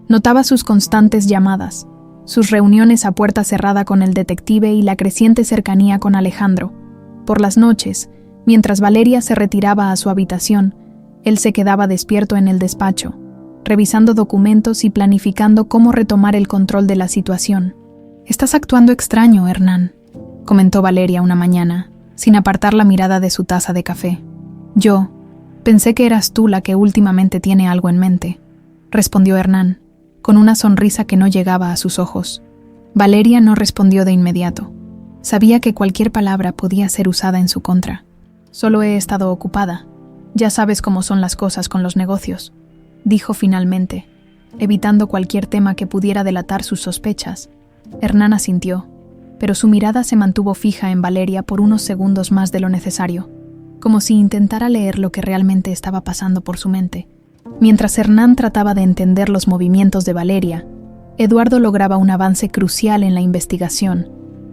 Notaba sus constantes llamadas, sus reuniones a puerta cerrada con el detective y la creciente cercanía con Alejandro. Por las noches, mientras Valeria se retiraba a su habitación, él se quedaba despierto en el despacho, revisando documentos y planificando cómo retomar el control de la situación. «Estás actuando extraño, Hernán», comentó Valeria una mañana, sin apartar la mirada de su taza de café. «Yo pensé que eras tú la que últimamente tiene algo en mente», respondió Hernán, con una sonrisa que no llegaba a sus ojos. Valeria no respondió de inmediato. Sabía que cualquier palabra podía ser usada en su contra. «Solo he estado ocupada. Ya sabes cómo son las cosas con los negocios», dijo finalmente, evitando cualquier tema que pudiera delatar sus sospechas. Hernán asintió, pero su mirada se mantuvo fija en Valeria por unos segundos más de lo necesario, como si intentara leer lo que realmente estaba pasando por su mente. Mientras Hernán trataba de entender los movimientos de Valeria, Eduardo lograba un avance crucial en la investigación.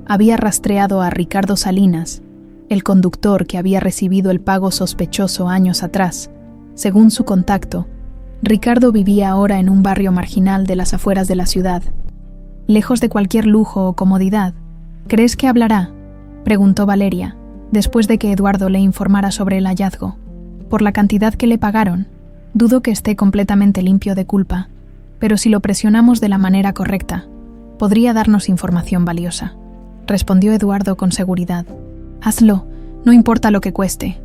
Había rastreado a Ricardo Salinas, el conductor que había recibido el pago sospechoso años atrás. Según su contacto, Ricardo vivía ahora en un barrio marginal de las afueras de la ciudad, lejos de cualquier lujo o comodidad. «¿Crees que hablará?», preguntó Valeria, después de que Eduardo le informara sobre el hallazgo. «Por la cantidad que le pagaron, dudo que esté completamente limpio de culpa, pero si lo presionamos de la manera correcta, podría darnos información valiosa», respondió Eduardo con seguridad. «Hazlo, no importa lo que cueste»,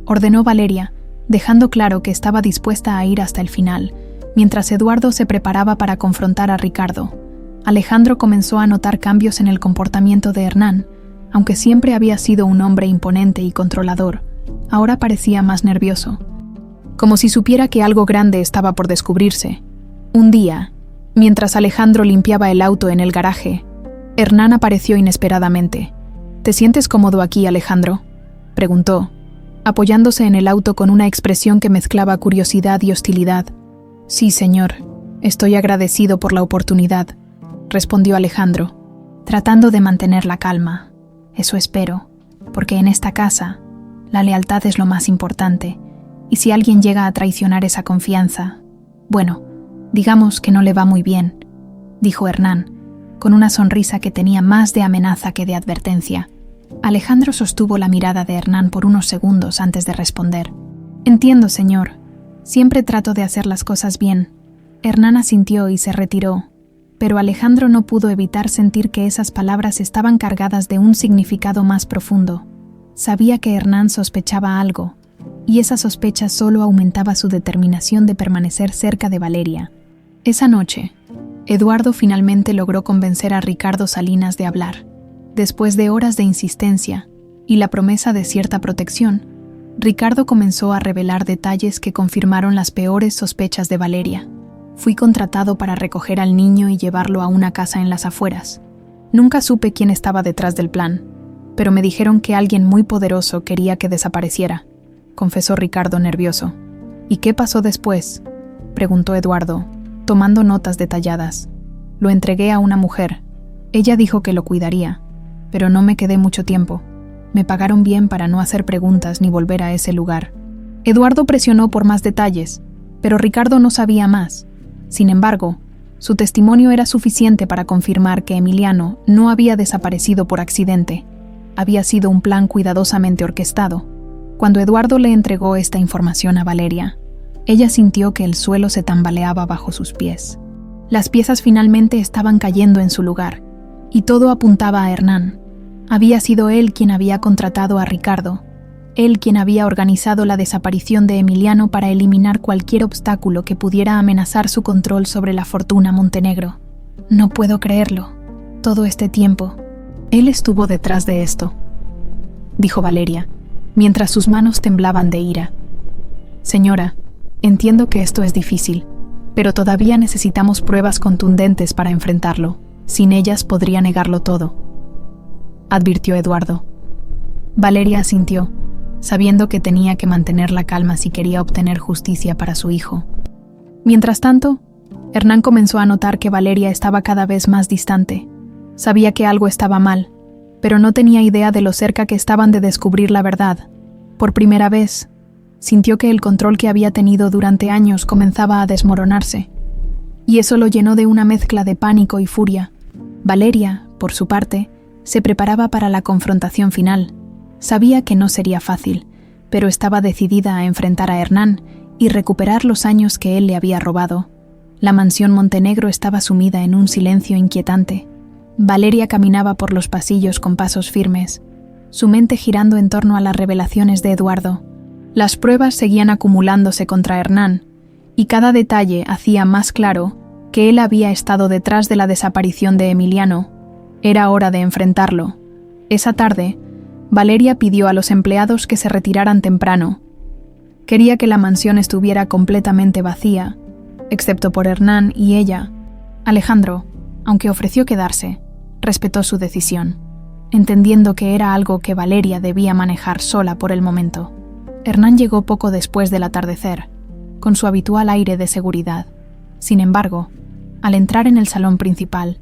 ordenó Valeria, dejando claro que estaba dispuesta a ir hasta el final, mientras Eduardo se preparaba para confrontar a Ricardo. Alejandro comenzó a notar cambios en el comportamiento de Hernán. Aunque siempre había sido un hombre imponente y controlador, ahora parecía más nervioso, como si supiera que algo grande estaba por descubrirse. Un día, mientras Alejandro limpiaba el auto en el garaje, Hernán apareció inesperadamente. «¿Te sientes cómodo aquí, Alejandro?», preguntó, apoyándose en el auto con una expresión que mezclaba curiosidad y hostilidad. «Sí, señor. Estoy agradecido por la oportunidad», respondió Alejandro, tratando de mantener la calma. «Eso espero, porque en esta casa, la lealtad es lo más importante, y si alguien llega a traicionar esa confianza, bueno, digamos que no le va muy bien», dijo Hernán, con una sonrisa que tenía más de amenaza que de advertencia. Alejandro sostuvo la mirada de Hernán por unos segundos antes de responder. «Entiendo, señor. Siempre trato de hacer las cosas bien». Hernán asintió y se retiró, pero Alejandro no pudo evitar sentir que esas palabras estaban cargadas de un significado más profundo. Sabía que Hernán sospechaba algo, y esa sospecha solo aumentaba su determinación de permanecer cerca de Valeria. Esa noche, Eduardo finalmente logró convencer a Ricardo Salinas de hablar. Después de horas de insistencia y la promesa de cierta protección, Ricardo comenzó a revelar detalles que confirmaron las peores sospechas de Valeria. «Fui contratado para recoger al niño y llevarlo a una casa en las afueras. Nunca supe quién estaba detrás del plan, pero me dijeron que alguien muy poderoso quería que desapareciera», confesó Ricardo nervioso. «¿Y qué pasó después?», preguntó Eduardo, tomando notas detalladas. «Lo entregué a una mujer. Ella dijo que lo cuidaría, pero no me quedé mucho tiempo. Me pagaron bien para no hacer preguntas ni volver a ese lugar». Eduardo presionó por más detalles, pero Ricardo no sabía más. Sin embargo, su testimonio era suficiente para confirmar que Emiliano no había desaparecido por accidente. Había sido un plan cuidadosamente orquestado. Cuando Eduardo le entregó esta información a Valeria, ella sintió que el suelo se tambaleaba bajo sus pies. Las piezas finalmente estaban cayendo en su lugar, y todo apuntaba a Hernán. Había sido él quien había contratado a Ricardo, él quien había organizado la desaparición de Emiliano para eliminar cualquier obstáculo que pudiera amenazar su control sobre la fortuna Montenegro. «No puedo creerlo. Todo este tiempo, él estuvo detrás de esto», dijo Valeria, mientras sus manos temblaban de ira. «Señora, entiendo que esto es difícil, pero todavía necesitamos pruebas contundentes para enfrentarlo. Sin ellas podría negarlo todo», advirtió Eduardo. Valeria asintió, sabiendo que tenía que mantener la calma si quería obtener justicia para su hijo. Mientras tanto, Hernán comenzó a notar que Valeria estaba cada vez más distante. Sabía que algo estaba mal, pero no tenía idea de lo cerca que estaban de descubrir la verdad. Por primera vez, sintió que el control que había tenido durante años comenzaba a desmoronarse, y eso lo llenó de una mezcla de pánico y furia. Valeria, por su parte, se preparaba para la confrontación final. Sabía que no sería fácil, pero estaba decidida a enfrentar a Hernán y recuperar los años que él le había robado. La mansión Montenegro estaba sumida en un silencio inquietante. Valeria caminaba por los pasillos con pasos firmes, su mente girando en torno a las revelaciones de Eduardo. Las pruebas seguían acumulándose contra Hernán, y cada detalle hacía más claro que él había estado detrás de la desaparición de Emiliano. Era hora de enfrentarlo. Esa tarde, Valeria pidió a los empleados que se retiraran temprano. Quería que la mansión estuviera completamente vacía, excepto por Hernán y ella. Alejandro, aunque ofreció quedarse, respetó su decisión, entendiendo que era algo que Valeria debía manejar sola por el momento. Hernán llegó poco después del atardecer, con su habitual aire de seguridad. Sin embargo, al entrar en el salón principal,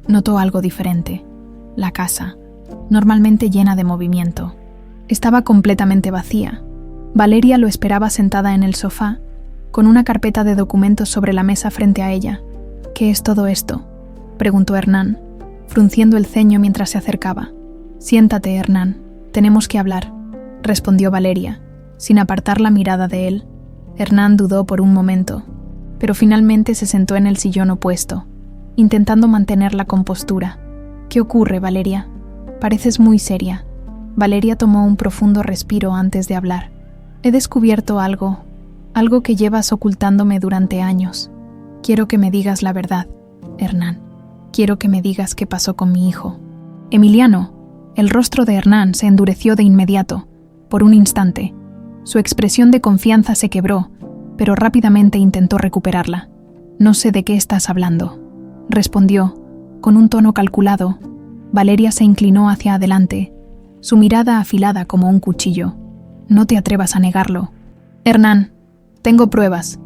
notó algo diferente. La casa, normalmente llena de movimiento, estaba completamente vacía. Valeria lo esperaba sentada en el sofá, con una carpeta de documentos sobre la mesa frente a ella. «¿Qué es todo esto?», preguntó Hernán, frunciendo el ceño mientras se acercaba. «Siéntate, Hernán, tenemos que hablar», respondió Valeria, sin apartar la mirada de él. Hernán dudó por un momento, pero finalmente se sentó en el sillón opuesto, intentando mantener la compostura. «¿Qué ocurre, Valeria? Pareces muy seria». Valeria tomó un profundo respiro antes de hablar. «He descubierto algo que llevas ocultándome durante años. Quiero que me digas la verdad, Hernán. Quiero que me digas qué pasó con mi hijo». «Emiliano». El rostro de Hernán se endureció de inmediato, por un instante. Su expresión de confianza se quebró, pero rápidamente intentó recuperarla. «No sé de qué estás hablando», respondió, con un tono calculado. Valeria se inclinó hacia adelante, su mirada afilada como un cuchillo. «No te atrevas a negarlo. Hernán, tengo pruebas.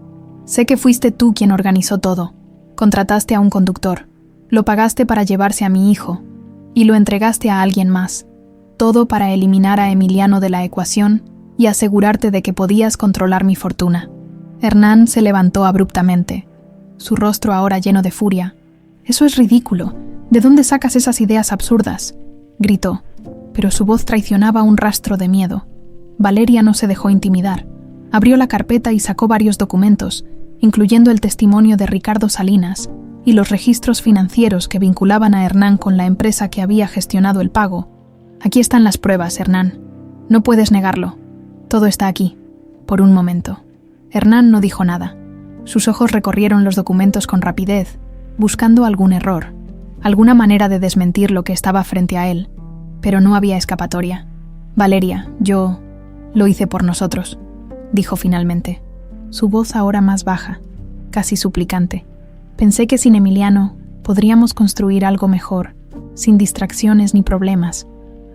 Sé que fuiste tú quien organizó todo. Contrataste a un conductor, lo pagaste para llevarse a mi hijo, y lo entregaste a alguien más. Todo para eliminar a Emiliano de la ecuación y asegurarte de que podías controlar mi fortuna». Hernán se levantó abruptamente, su rostro ahora lleno de furia. «Eso es ridículo. ¿De dónde sacas esas ideas absurdas?», gritó, pero su voz traicionaba un rastro de miedo. Valeria no se dejó intimidar. Abrió la carpeta y sacó varios documentos, incluyendo el testimonio de Ricardo Salinas y los registros financieros que vinculaban a Hernán con la empresa que había gestionado el pago. «Aquí están las pruebas, Hernán. No puedes negarlo. Todo está aquí». Por un momento, Hernán no dijo nada. Sus ojos recorrieron los documentos con rapidez, buscando algún error, alguna manera de desmentir lo que estaba frente a él, pero no había escapatoria. «Valeria, yo lo hice por nosotros», dijo finalmente, su voz ahora más baja, casi suplicante. «Pensé que sin Emiliano podríamos construir algo mejor, sin distracciones ni problemas».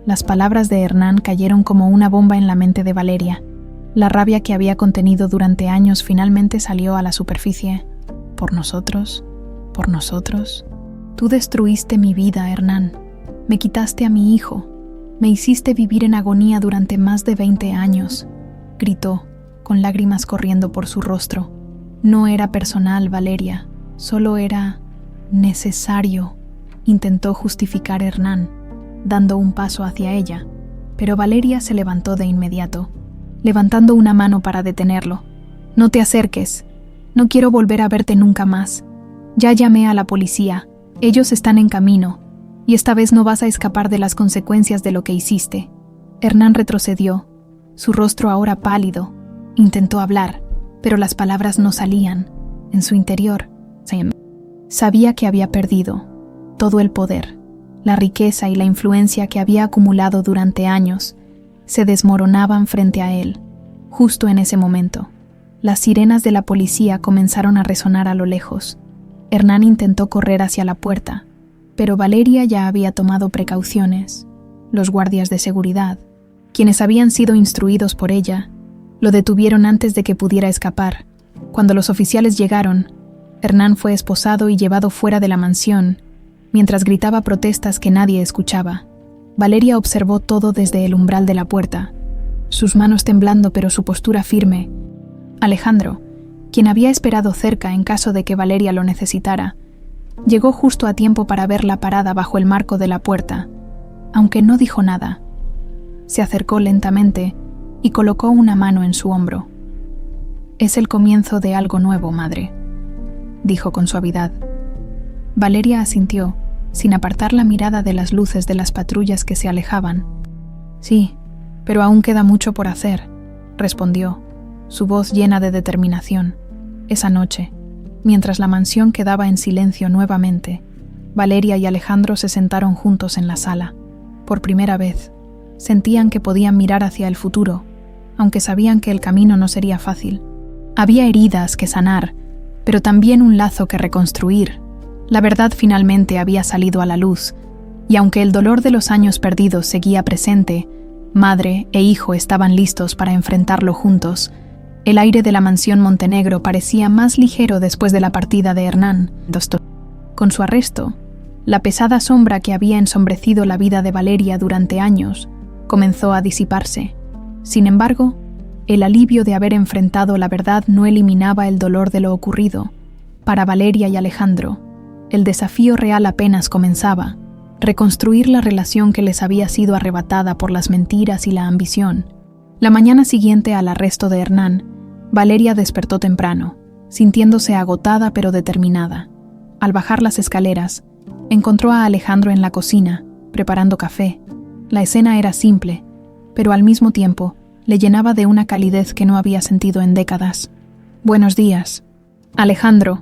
Las palabras de Hernán cayeron como una bomba en la mente de Valeria. La rabia que había contenido durante años finalmente salió a la superficie. «¿Por nosotros? ¿Por nosotros? Tú destruiste mi vida, Hernán. Me quitaste a mi hijo. Me hiciste vivir en agonía durante más de 20 años», gritó, con lágrimas corriendo por su rostro. «No era personal, Valeria. Solo era necesario», intentó justificar Hernán, dando un paso hacia ella, pero Valeria se levantó de inmediato, levantando una mano para detenerlo. «No te acerques. No quiero volver a verte nunca más. Ya llamé a la policía. Ellos están en camino, y esta vez no vas a escapar de las consecuencias de lo que hiciste». Hernán retrocedió, su rostro ahora pálido. Intentó hablar, pero las palabras no salían. En su interior, sabía que había perdido todo el poder, la riqueza y la influencia que había acumulado durante años, se desmoronaban frente a él. Justo en ese momento, las sirenas de la policía comenzaron a resonar a lo lejos. Hernán intentó correr hacia la puerta, pero Valeria ya había tomado precauciones. Los guardias de seguridad, quienes habían sido instruidos por ella, lo detuvieron antes de que pudiera escapar. Cuando los oficiales llegaron, Hernán fue esposado y llevado fuera de la mansión, mientras gritaba protestas que nadie escuchaba. Valeria observó todo desde el umbral de la puerta, sus manos temblando pero su postura firme. Alejandro, quien había esperado cerca en caso de que Valeria lo necesitara, llegó justo a tiempo para verla parada bajo el marco de la puerta, aunque no dijo nada. Se acercó lentamente y colocó una mano en su hombro. «Es el comienzo de algo nuevo, madre», dijo con suavidad. Valeria asintió, sin apartar la mirada de las luces de las patrullas que se alejaban. «Sí, pero aún queda mucho por hacer», respondió, su voz llena de determinación. Esa noche, mientras la mansión quedaba en silencio nuevamente, Valeria y Alejandro se sentaron juntos en la sala. Por primera vez, sentían que podían mirar hacia el futuro, aunque sabían que el camino no sería fácil. Había heridas que sanar, pero también un lazo que reconstruir. La verdad finalmente había salido a la luz, y aunque el dolor de los años perdidos seguía presente, madre e hijo estaban listos para enfrentarlo juntos. El aire de la mansión Montenegro parecía más ligero después de la partida de Hernán. Con su arresto, la pesada sombra que había ensombrecido la vida de Valeria durante años comenzó a disiparse. Sin embargo, el alivio de haber enfrentado la verdad no eliminaba el dolor de lo ocurrido. Para Valeria y Alejandro, el desafío real apenas comenzaba: reconstruir la relación que les había sido arrebatada por las mentiras y la ambición. La mañana siguiente al arresto de Hernán, Valeria despertó temprano, sintiéndose agotada pero determinada. Al bajar las escaleras, encontró a Alejandro en la cocina, preparando café. La escena era simple, pero al mismo tiempo le llenaba de una calidez que no había sentido en décadas. «Buenos días». Alejandro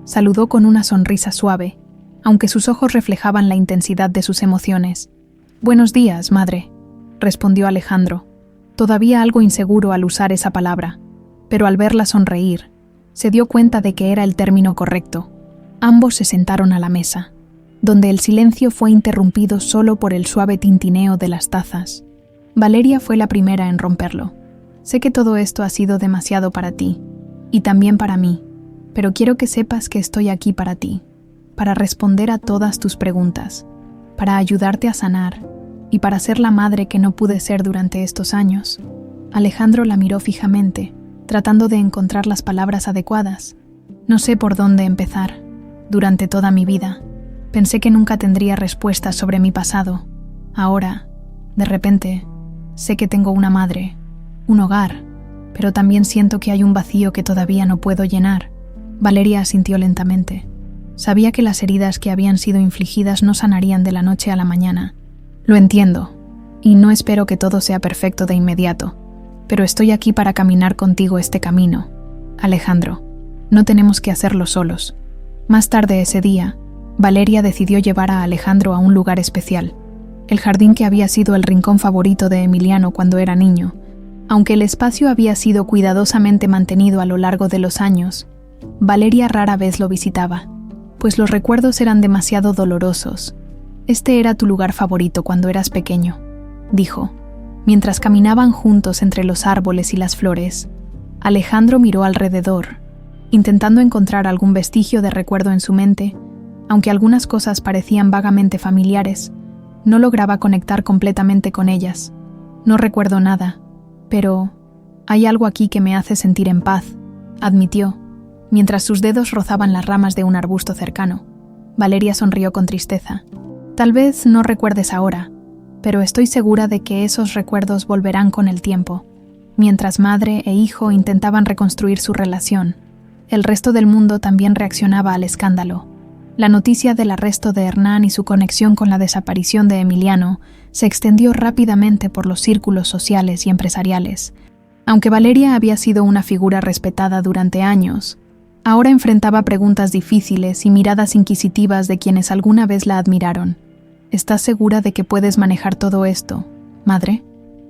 saludó con una sonrisa suave, aunque sus ojos reflejaban la intensidad de sus emociones. «Buenos días, madre», respondió Alejandro, todavía algo inseguro al usar esa palabra, pero al verla sonreír, se dio cuenta de que era el término correcto. Ambos se sentaron a la mesa, donde el silencio fue interrumpido solo por el suave tintineo de las tazas. Valeria fue la primera en romperlo. «Sé que todo esto ha sido demasiado para ti, y también para mí, pero quiero que sepas que estoy aquí para ti, para responder a todas tus preguntas, para ayudarte a sanar, y para ser la madre que no pude ser durante estos años». Alejandro la miró fijamente, tratando de encontrar las palabras adecuadas. «No sé por dónde empezar. Durante toda mi vida, pensé que nunca tendría respuestas sobre mi pasado. Ahora, de repente, sé que tengo una madre, un hogar, pero también siento que hay un vacío que todavía no puedo llenar». Valeria asintió lentamente. Sabía que las heridas que habían sido infligidas no sanarían de la noche a la mañana. «Lo entiendo, y no espero que todo sea perfecto de inmediato, pero estoy aquí para caminar contigo este camino. Alejandro, no tenemos que hacerlo solos». Más tarde ese día, Valeria decidió llevar a Alejandro a un lugar especial, el jardín que había sido el rincón favorito de Emiliano cuando era niño. Aunque el espacio había sido cuidadosamente mantenido a lo largo de los años, Valeria rara vez lo visitaba, pues los recuerdos eran demasiado dolorosos. «Este era tu lugar favorito cuando eras pequeño», dijo, mientras caminaban juntos entre los árboles y las flores. Alejandro miró alrededor, intentando encontrar algún vestigio de recuerdo en su mente. Aunque algunas cosas parecían vagamente familiares, no lograba conectar completamente con ellas. «No recuerdo nada, pero hay algo aquí que me hace sentir en paz», admitió, mientras sus dedos rozaban las ramas de un arbusto cercano. Valeria sonrió con tristeza. «Tal vez no recuerdes ahora, pero estoy segura de que esos recuerdos volverán con el tiempo». Mientras madre e hijo intentaban reconstruir su relación, el resto del mundo también reaccionaba al escándalo. La noticia del arresto de Hernán y su conexión con la desaparición de Emiliano se extendió rápidamente por los círculos sociales y empresariales. Aunque Valeria había sido una figura respetada durante años, ahora enfrentaba preguntas difíciles y miradas inquisitivas de quienes alguna vez la admiraron. «¿Estás segura de que puedes manejar todo esto, madre?»,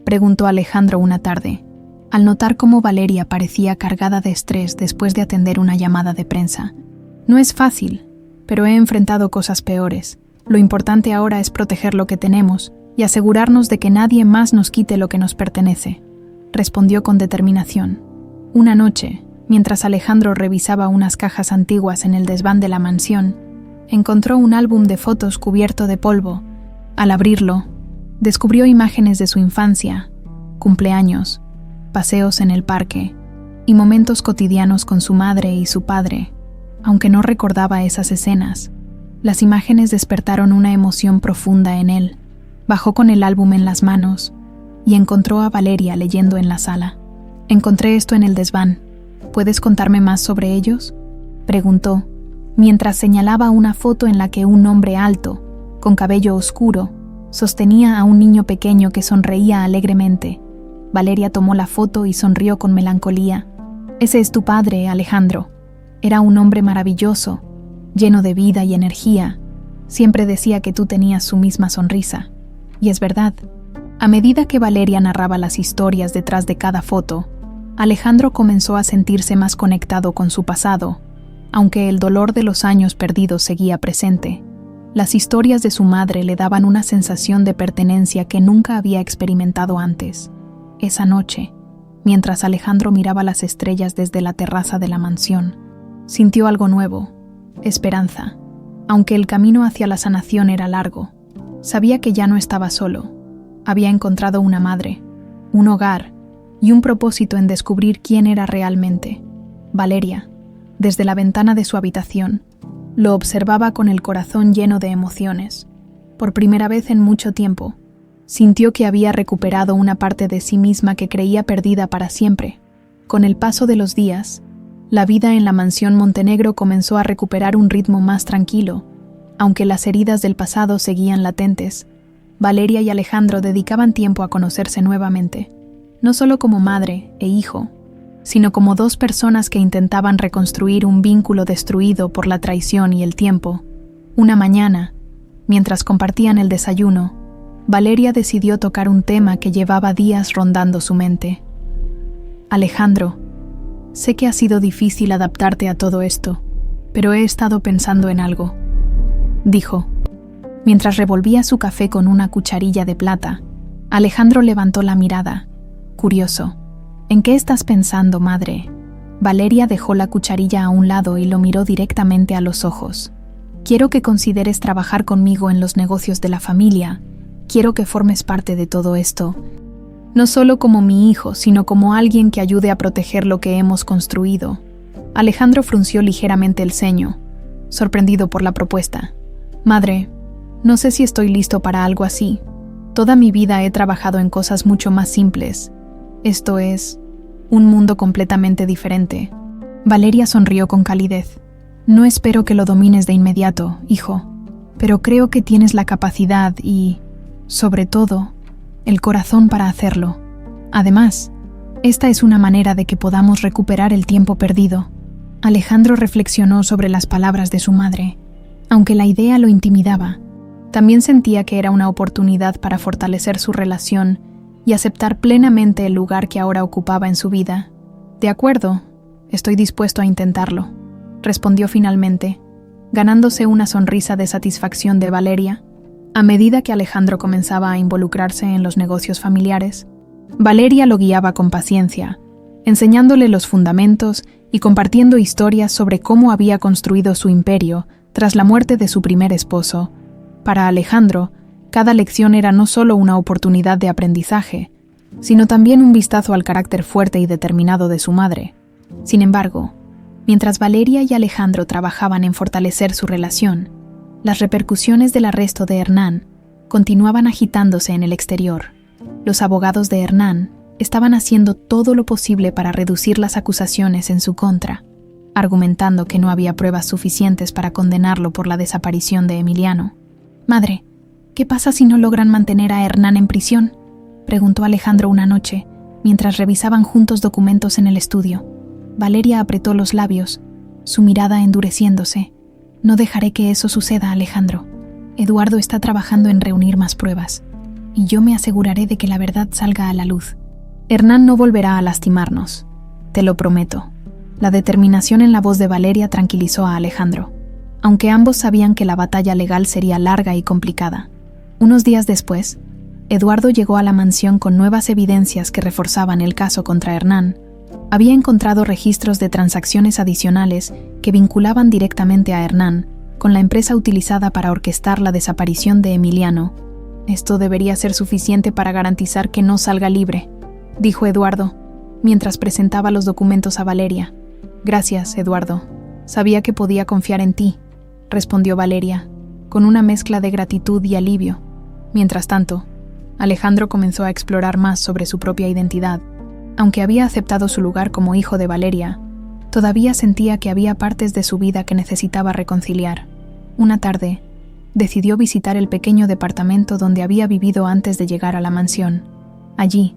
preguntó Alejandro una tarde, al notar cómo Valeria parecía cargada de estrés después de atender una llamada de prensa. No es fácil, pero he enfrentado cosas peores. Lo importante ahora es proteger lo que tenemos y asegurarnos de que nadie más nos quite lo que nos pertenece, respondió con determinación. Una noche, mientras Alejandro revisaba unas cajas antiguas en el desván de la mansión, encontró un álbum de fotos cubierto de polvo. Al abrirlo, descubrió imágenes de su infancia, cumpleaños, paseos en el parque y momentos cotidianos con su madre y su padre. Aunque no recordaba esas escenas, las imágenes despertaron una emoción profunda en él. Bajó con el álbum en las manos y encontró a Valeria leyendo en la sala. «Encontré esto en el desván. ¿Puedes contarme más sobre ellos?», preguntó, mientras señalaba una foto en la que un hombre alto, con cabello oscuro, sostenía a un niño pequeño que sonreía alegremente. Valeria tomó la foto y sonrió con melancolía. «Ese es tu padre, Alejandro. Era un hombre maravilloso, lleno de vida y energía. Siempre decía que tú tenías su misma sonrisa. Y es verdad». A medida que Valeria narraba las historias detrás de cada foto, Alejandro comenzó a sentirse más conectado con su pasado, aunque el dolor de los años perdidos seguía presente. Las historias de su madre le daban una sensación de pertenencia que nunca había experimentado antes. Esa noche, mientras Alejandro miraba las estrellas desde la terraza de la mansión, sintió algo nuevo, esperanza. Aunque el camino hacia la sanación era largo, sabía que ya no estaba solo. Había encontrado una madre, un hogar y un propósito en descubrir quién era realmente. Valeria, desde la ventana de su habitación, lo observaba con el corazón lleno de emociones. Por primera vez en mucho tiempo, sintió que había recuperado una parte de sí misma que creía perdida para siempre. Con el paso de los días, la vida en la mansión Montenegro comenzó a recuperar un ritmo más tranquilo. Aunque las heridas del pasado seguían latentes, Valeria y Alejandro dedicaban tiempo a conocerse nuevamente, no solo como madre e hijo, sino como dos personas que intentaban reconstruir un vínculo destruido por la traición y el tiempo. Una mañana, mientras compartían el desayuno, Valeria decidió tocar un tema que llevaba días rondando su mente. «Alejandro, sé que ha sido difícil adaptarte a todo esto, pero he estado pensando en algo», dijo. Mientras revolvía su café con una cucharilla de plata, Alejandro levantó la mirada, curioso. «¿En qué estás pensando, madre?». Valeria dejó la cucharilla a un lado y lo miró directamente a los ojos. «Quiero que consideres trabajar conmigo en los negocios de la familia. Quiero que formes parte de todo esto. No solo como mi hijo, sino como alguien que ayude a proteger lo que hemos construido». Alejandro frunció ligeramente el ceño, sorprendido por la propuesta. «Madre, no sé si estoy listo para algo así. Toda mi vida he trabajado en cosas mucho más simples. Esto es un mundo completamente diferente». Valeria sonrió con calidez. «No espero que lo domines de inmediato, hijo, pero creo que tienes la capacidad y, sobre todo, el corazón para hacerlo. Además, esta es una manera de que podamos recuperar el tiempo perdido». Alejandro reflexionó sobre las palabras de su madre. Aunque la idea lo intimidaba, también sentía que era una oportunidad para fortalecer su relación y aceptar plenamente el lugar que ahora ocupaba en su vida. «De acuerdo, estoy dispuesto a intentarlo», respondió finalmente, ganándose una sonrisa de satisfacción de Valeria. A medida que Alejandro comenzaba a involucrarse en los negocios familiares, Valeria lo guiaba con paciencia, enseñándole los fundamentos y compartiendo historias sobre cómo había construido su imperio tras la muerte de su primer esposo. Para Alejandro, cada lección era no solo una oportunidad de aprendizaje, sino también un vistazo al carácter fuerte y determinado de su madre. Sin embargo, mientras Valeria y Alejandro trabajaban en fortalecer su relación, las repercusiones del arresto de Hernán continuaban agitándose en el exterior. Los abogados de Hernán estaban haciendo todo lo posible para reducir las acusaciones en su contra, argumentando que no había pruebas suficientes para condenarlo por la desaparición de Emiliano. «Madre, ¿qué pasa si no logran mantener a Hernán en prisión?», preguntó Alejandro una noche, mientras revisaban juntos documentos en el estudio. Valeria apretó los labios, su mirada endureciéndose. «No dejaré que eso suceda, Alejandro. Eduardo está trabajando en reunir más pruebas. y yo me aseguraré de que la verdad salga a la luz. Hernán no volverá a lastimarnos, te lo prometo. La determinación en la voz de Valeria tranquilizó a Alejandro, aunque ambos sabían que la batalla legal sería larga y complicada. Unos días después, Eduardo llegó a la mansión con nuevas evidencias que reforzaban el caso contra Hernán. Había encontrado registros de transacciones adicionales que vinculaban directamente a Hernán con la empresa utilizada para orquestar la desaparición de Emiliano. Esto debería ser suficiente para garantizar que no salga libre, dijo Eduardo, mientras presentaba los documentos a Valeria. Gracias, Eduardo. Sabía que podía confiar en ti, respondió Valeria, con una mezcla de gratitud y alivio. Mientras tanto, Alejandro comenzó a explorar más sobre su propia identidad. Aunque había aceptado su lugar como hijo de Valeria, todavía sentía que había partes de su vida que necesitaba reconciliar. Una tarde, decidió visitar el pequeño departamento donde había vivido antes de llegar a la mansión. Allí,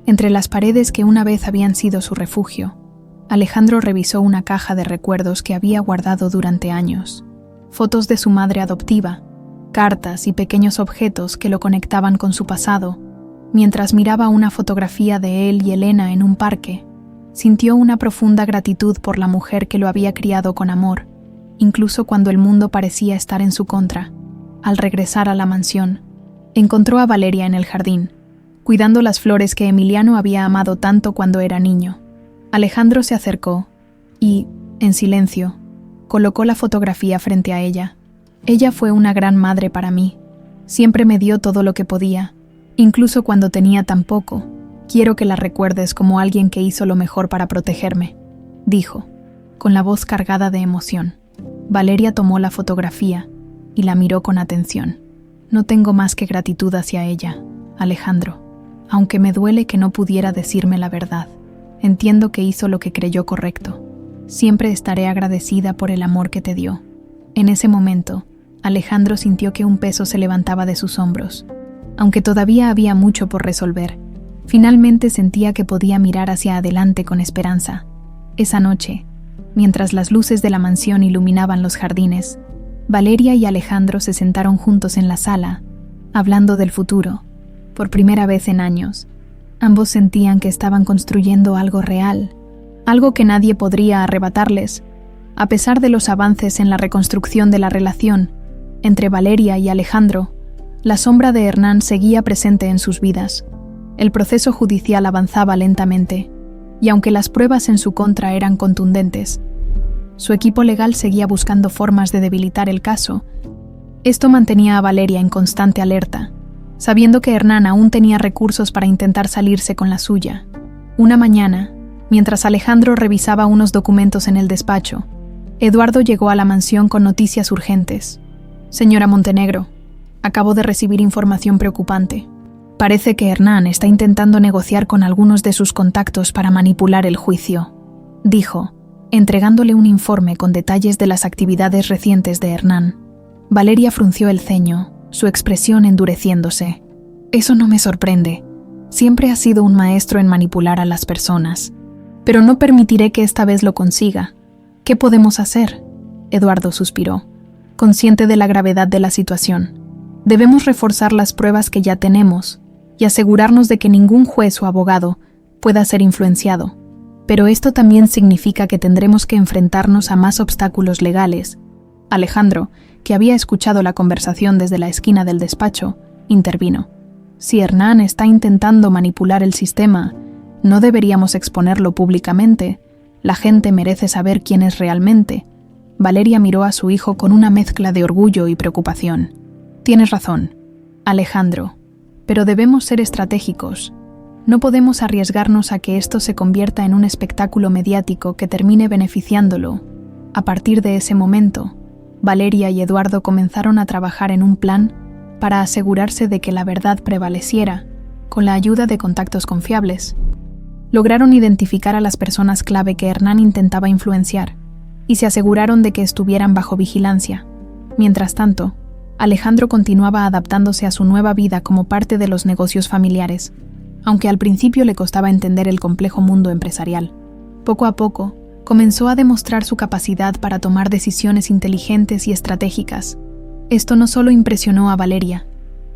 entre las paredes que una vez habían sido su refugio, Alejandro revisó una caja de recuerdos que había guardado durante años. Fotos de su madre adoptiva, cartas y pequeños objetos que lo conectaban con su pasado. Mientras miraba una fotografía de él y Elena en un parque, sintió una profunda gratitud por la mujer que lo había criado con amor, incluso cuando el mundo parecía estar en su contra. Al regresar a la mansión, encontró a Valeria en el jardín, cuidando las flores que Emiliano había amado tanto cuando era niño. Alejandro se acercó y, en silencio, colocó la fotografía frente a ella. Ella fue una gran madre para mí. Siempre me dio todo lo que podía, incluso cuando tenía tan poco. Quiero que la recuerdes como alguien que hizo lo mejor para protegerme, dijo, con la voz cargada de emoción. Valeria tomó la fotografía y la miró con atención. No tengo más que gratitud hacia ella, Alejandro, aunque me duele que no pudiera decirme la verdad. Entiendo que hizo lo que creyó correcto. Siempre estaré agradecida por el amor que te dio. En ese momento, Alejandro sintió que un peso se levantaba de sus hombros. Aunque todavía había mucho por resolver, finalmente sentía que podía mirar hacia adelante con esperanza. Esa noche, mientras las luces de la mansión iluminaban los jardines, Valeria y Alejandro se sentaron juntos en la sala, hablando del futuro. Por primera vez en años, ambos sentían que estaban construyendo algo real, algo que nadie podría arrebatarles. A pesar de los avances en la reconstrucción de la relación entre Valeria y Alejandro, la sombra de Hernán seguía presente en sus vidas. El proceso judicial avanzaba lentamente, y aunque las pruebas en su contra eran contundentes, su equipo legal seguía buscando formas de debilitar el caso. Esto mantenía a Valeria en constante alerta, sabiendo que Hernán aún tenía recursos para intentar salirse con la suya. Una mañana, mientras Alejandro revisaba unos documentos en el despacho, Eduardo llegó a la mansión con noticias urgentes. Señora Montenegro, acabo de recibir información preocupante. Parece que Hernán está intentando negociar con algunos de sus contactos para manipular el juicio, dijo, entregándole un informe con detalles de las actividades recientes de Hernán. Valeria frunció el ceño, su expresión endureciéndose. Eso no me sorprende. Siempre ha sido un maestro en manipular a las personas. Pero no permitiré que esta vez lo consiga. ¿Qué podemos hacer? Eduardo suspiró, consciente de la gravedad de la situación. Debemos reforzar las pruebas que ya tenemos y asegurarnos de que ningún juez o abogado pueda ser influenciado. Pero esto también significa que tendremos que enfrentarnos a más obstáculos legales. Alejandro, que había escuchado la conversación desde la esquina del despacho, intervino. Si Hernán está intentando manipular el sistema, no deberíamos exponerlo públicamente. La gente merece saber quién es realmente. Valeria miró a su hijo con una mezcla de orgullo y preocupación. Tienes razón, Alejandro, pero debemos ser estratégicos. No podemos arriesgarnos a que esto se convierta en un espectáculo mediático que termine beneficiándolo. A partir de ese momento, Valeria y Eduardo comenzaron a trabajar en un plan para asegurarse de que la verdad prevaleciera, con la ayuda de contactos confiables. Lograron identificar a las personas clave que Hernán intentaba influenciar y se aseguraron de que estuvieran bajo vigilancia. Mientras tanto, Alejandro continuaba adaptándose a su nueva vida como parte de los negocios familiares, aunque al principio le costaba entender el complejo mundo empresarial. Poco a poco, comenzó a demostrar su capacidad para tomar decisiones inteligentes y estratégicas. Esto no solo impresionó a Valeria,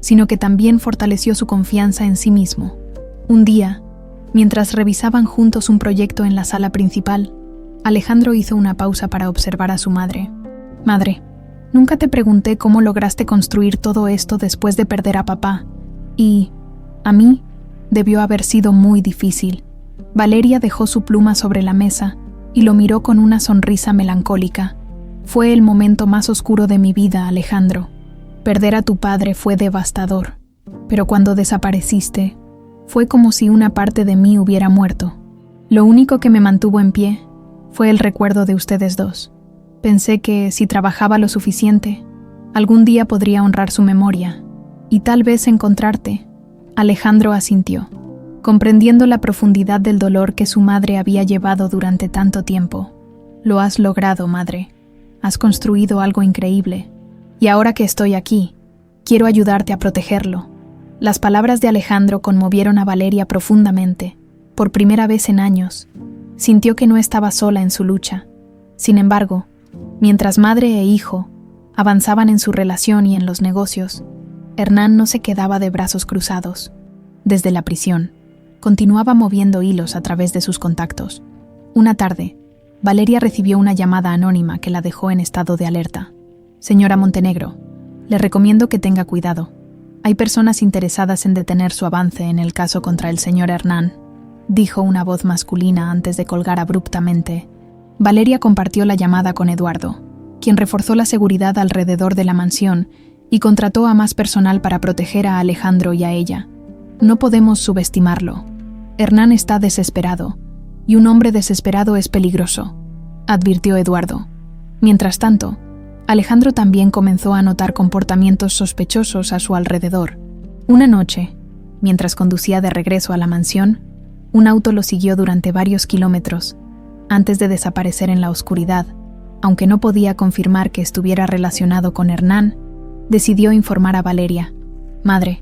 sino que también fortaleció su confianza en sí mismo. Un día, mientras revisaban juntos un proyecto en la sala principal, Alejandro hizo una pausa para observar a su madre. «Madre, nunca te pregunté cómo lograste construir todo esto después de perder a papá. Y, a mí, debió haber sido muy difícil». Valeria dejó su pluma sobre la mesa y lo miró con una sonrisa melancólica. «Fue el momento más oscuro de mi vida, Alejandro. Perder a tu padre fue devastador, pero cuando desapareciste, fue como si una parte de mí hubiera muerto. Lo único que me mantuvo en pie fue el recuerdo de ustedes dos. Pensé que, si trabajaba lo suficiente, algún día podría honrar su memoria, y tal vez encontrarte». Alejandro asintió, comprendiendo la profundidad del dolor que su madre había llevado durante tanto tiempo. «Lo has logrado, madre. Has construido algo increíble. Y ahora que estoy aquí, quiero ayudarte a protegerlo». Las palabras de Alejandro conmovieron a Valeria profundamente. Por primera vez en años, sintió que no estaba sola en su lucha. Sin embargo, mientras madre e hijo avanzaban en su relación y en los negocios, Hernán no se quedaba de brazos cruzados. Desde la prisión, continuaba moviendo hilos a través de sus contactos. Una tarde, Valeria recibió una llamada anónima que la dejó en estado de alerta. «Señora Montenegro, le recomiendo que tenga cuidado. Hay personas interesadas en detener su avance en el caso contra el señor Hernán», dijo una voz masculina antes de colgar abruptamente. Valeria compartió la llamada con Eduardo, quien reforzó la seguridad alrededor de la mansión y contrató a más personal para proteger a Alejandro y a ella. «No podemos subestimarlo. Hernán está desesperado, y un hombre desesperado es peligroso», advirtió Eduardo. Mientras tanto, Alejandro también comenzó a notar comportamientos sospechosos a su alrededor. Una noche, mientras conducía de regreso a la mansión, un auto lo siguió durante varios kilómetros, antes de desaparecer en la oscuridad. Aunque no podía confirmar que estuviera relacionado con Hernán, decidió informar a Valeria. «Madre,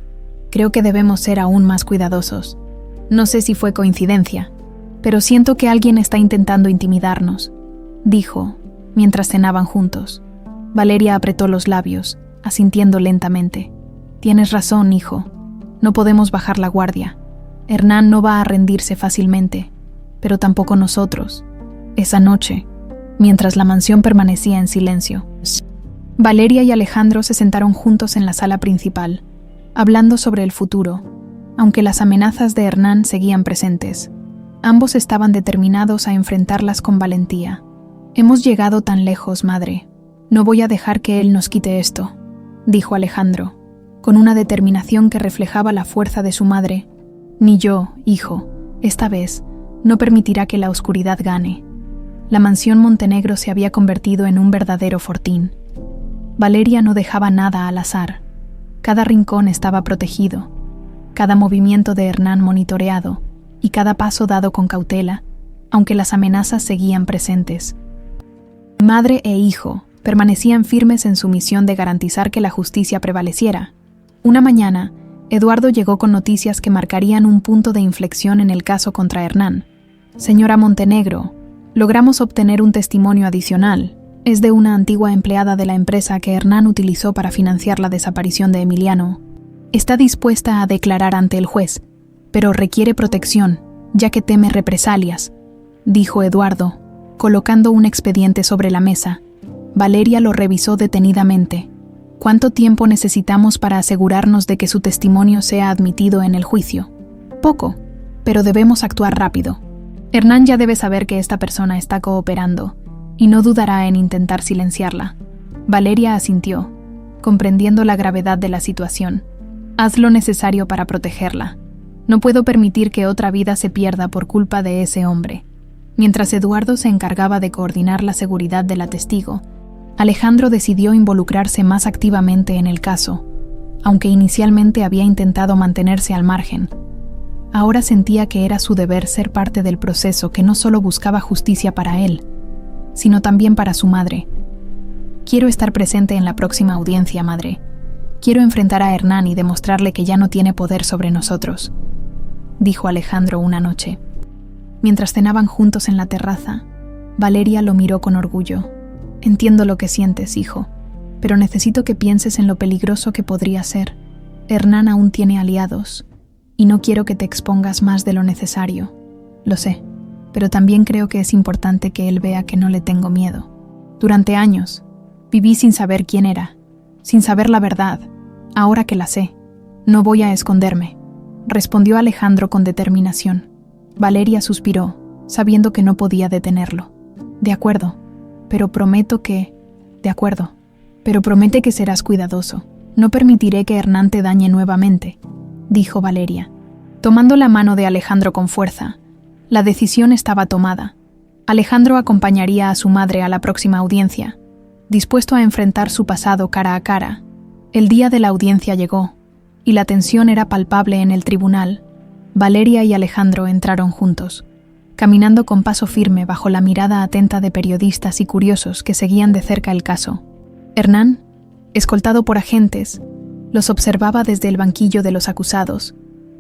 creo que debemos ser aún más cuidadosos. No sé si fue coincidencia, pero siento que alguien está intentando intimidarnos», dijo, mientras cenaban juntos. Valeria apretó los labios, asintiendo lentamente. «Tienes razón, hijo. No podemos bajar la guardia. Hernán no va a rendirse fácilmente, pero tampoco nosotros». Esa noche, mientras la mansión permanecía en silencio, Valeria y Alejandro se sentaron juntos en la sala principal, hablando sobre el futuro, aunque las amenazas de Hernán seguían presentes. Ambos estaban determinados a enfrentarlas con valentía. «Hemos llegado tan lejos, madre. No voy a dejar que él nos quite esto», dijo Alejandro, con una determinación que reflejaba la fuerza de su madre. «Ni yo, hijo, esta vez, no permitirá que la oscuridad gane». La mansión Montenegro se había convertido en un verdadero fortín. Valeria no dejaba nada al azar. Cada rincón estaba protegido, cada movimiento de Hernán monitoreado y cada paso dado con cautela, aunque las amenazas seguían presentes. Madre e hijo permanecían firmes en su misión de garantizar que la justicia prevaleciera. Una mañana, Eduardo llegó con noticias que marcarían un punto de inflexión en el caso contra Hernán. «Señora Montenegro, logramos obtener un testimonio adicional. Es de una antigua empleada de la empresa que Hernán utilizó para financiar la desaparición de Emiliano. Está dispuesta a declarar ante el juez, pero requiere protección, ya que teme represalias», dijo Eduardo, colocando un expediente sobre la mesa. Valeria lo revisó detenidamente. «¿Cuánto tiempo necesitamos para asegurarnos de que su testimonio sea admitido en el juicio?» «Poco, pero debemos actuar rápido. Hernán ya debe saber que esta persona está cooperando, y no dudará en intentar silenciarla». Valeria asintió, comprendiendo la gravedad de la situación. «Haz lo necesario para protegerla. No puedo permitir que otra vida se pierda por culpa de ese hombre». Mientras Eduardo se encargaba de coordinar la seguridad de la testigo, Alejandro decidió involucrarse más activamente en el caso, aunque inicialmente había intentado mantenerse al margen. Ahora sentía que era su deber ser parte del proceso que no solo buscaba justicia para él, sino también para su madre. «Quiero estar presente en la próxima audiencia, madre. Quiero enfrentar a Hernán y demostrarle que ya no tiene poder sobre nosotros», dijo Alejandro una noche. Mientras cenaban juntos en la terraza, Valeria lo miró con orgullo. «Entiendo lo que sientes, hijo, pero necesito que pienses en lo peligroso que podría ser. Hernán aún tiene aliados, y no quiero que te expongas más de lo necesario. Lo sé, pero también creo que es importante que él vea que no le tengo miedo. Durante años, viví sin saber quién era, sin saber la verdad. Ahora que la sé, no voy a esconderme, respondió Alejandro con determinación. Valeria suspiró, sabiendo que no podía detenerlo. De acuerdo, pero promete que serás cuidadoso. No permitiré que Hernán te dañe nuevamente, dijo Valeria, tomando la mano de Alejandro con fuerza. La decisión estaba tomada. Alejandro acompañaría a su madre a la próxima audiencia, dispuesto a enfrentar su pasado cara a cara. El día de la audiencia llegó, y la tensión era palpable en el tribunal. Valeria y Alejandro entraron juntos, caminando con paso firme bajo la mirada atenta de periodistas y curiosos que seguían de cerca el caso. Hernán, escoltado por agentes, los observaba desde el banquillo de los acusados,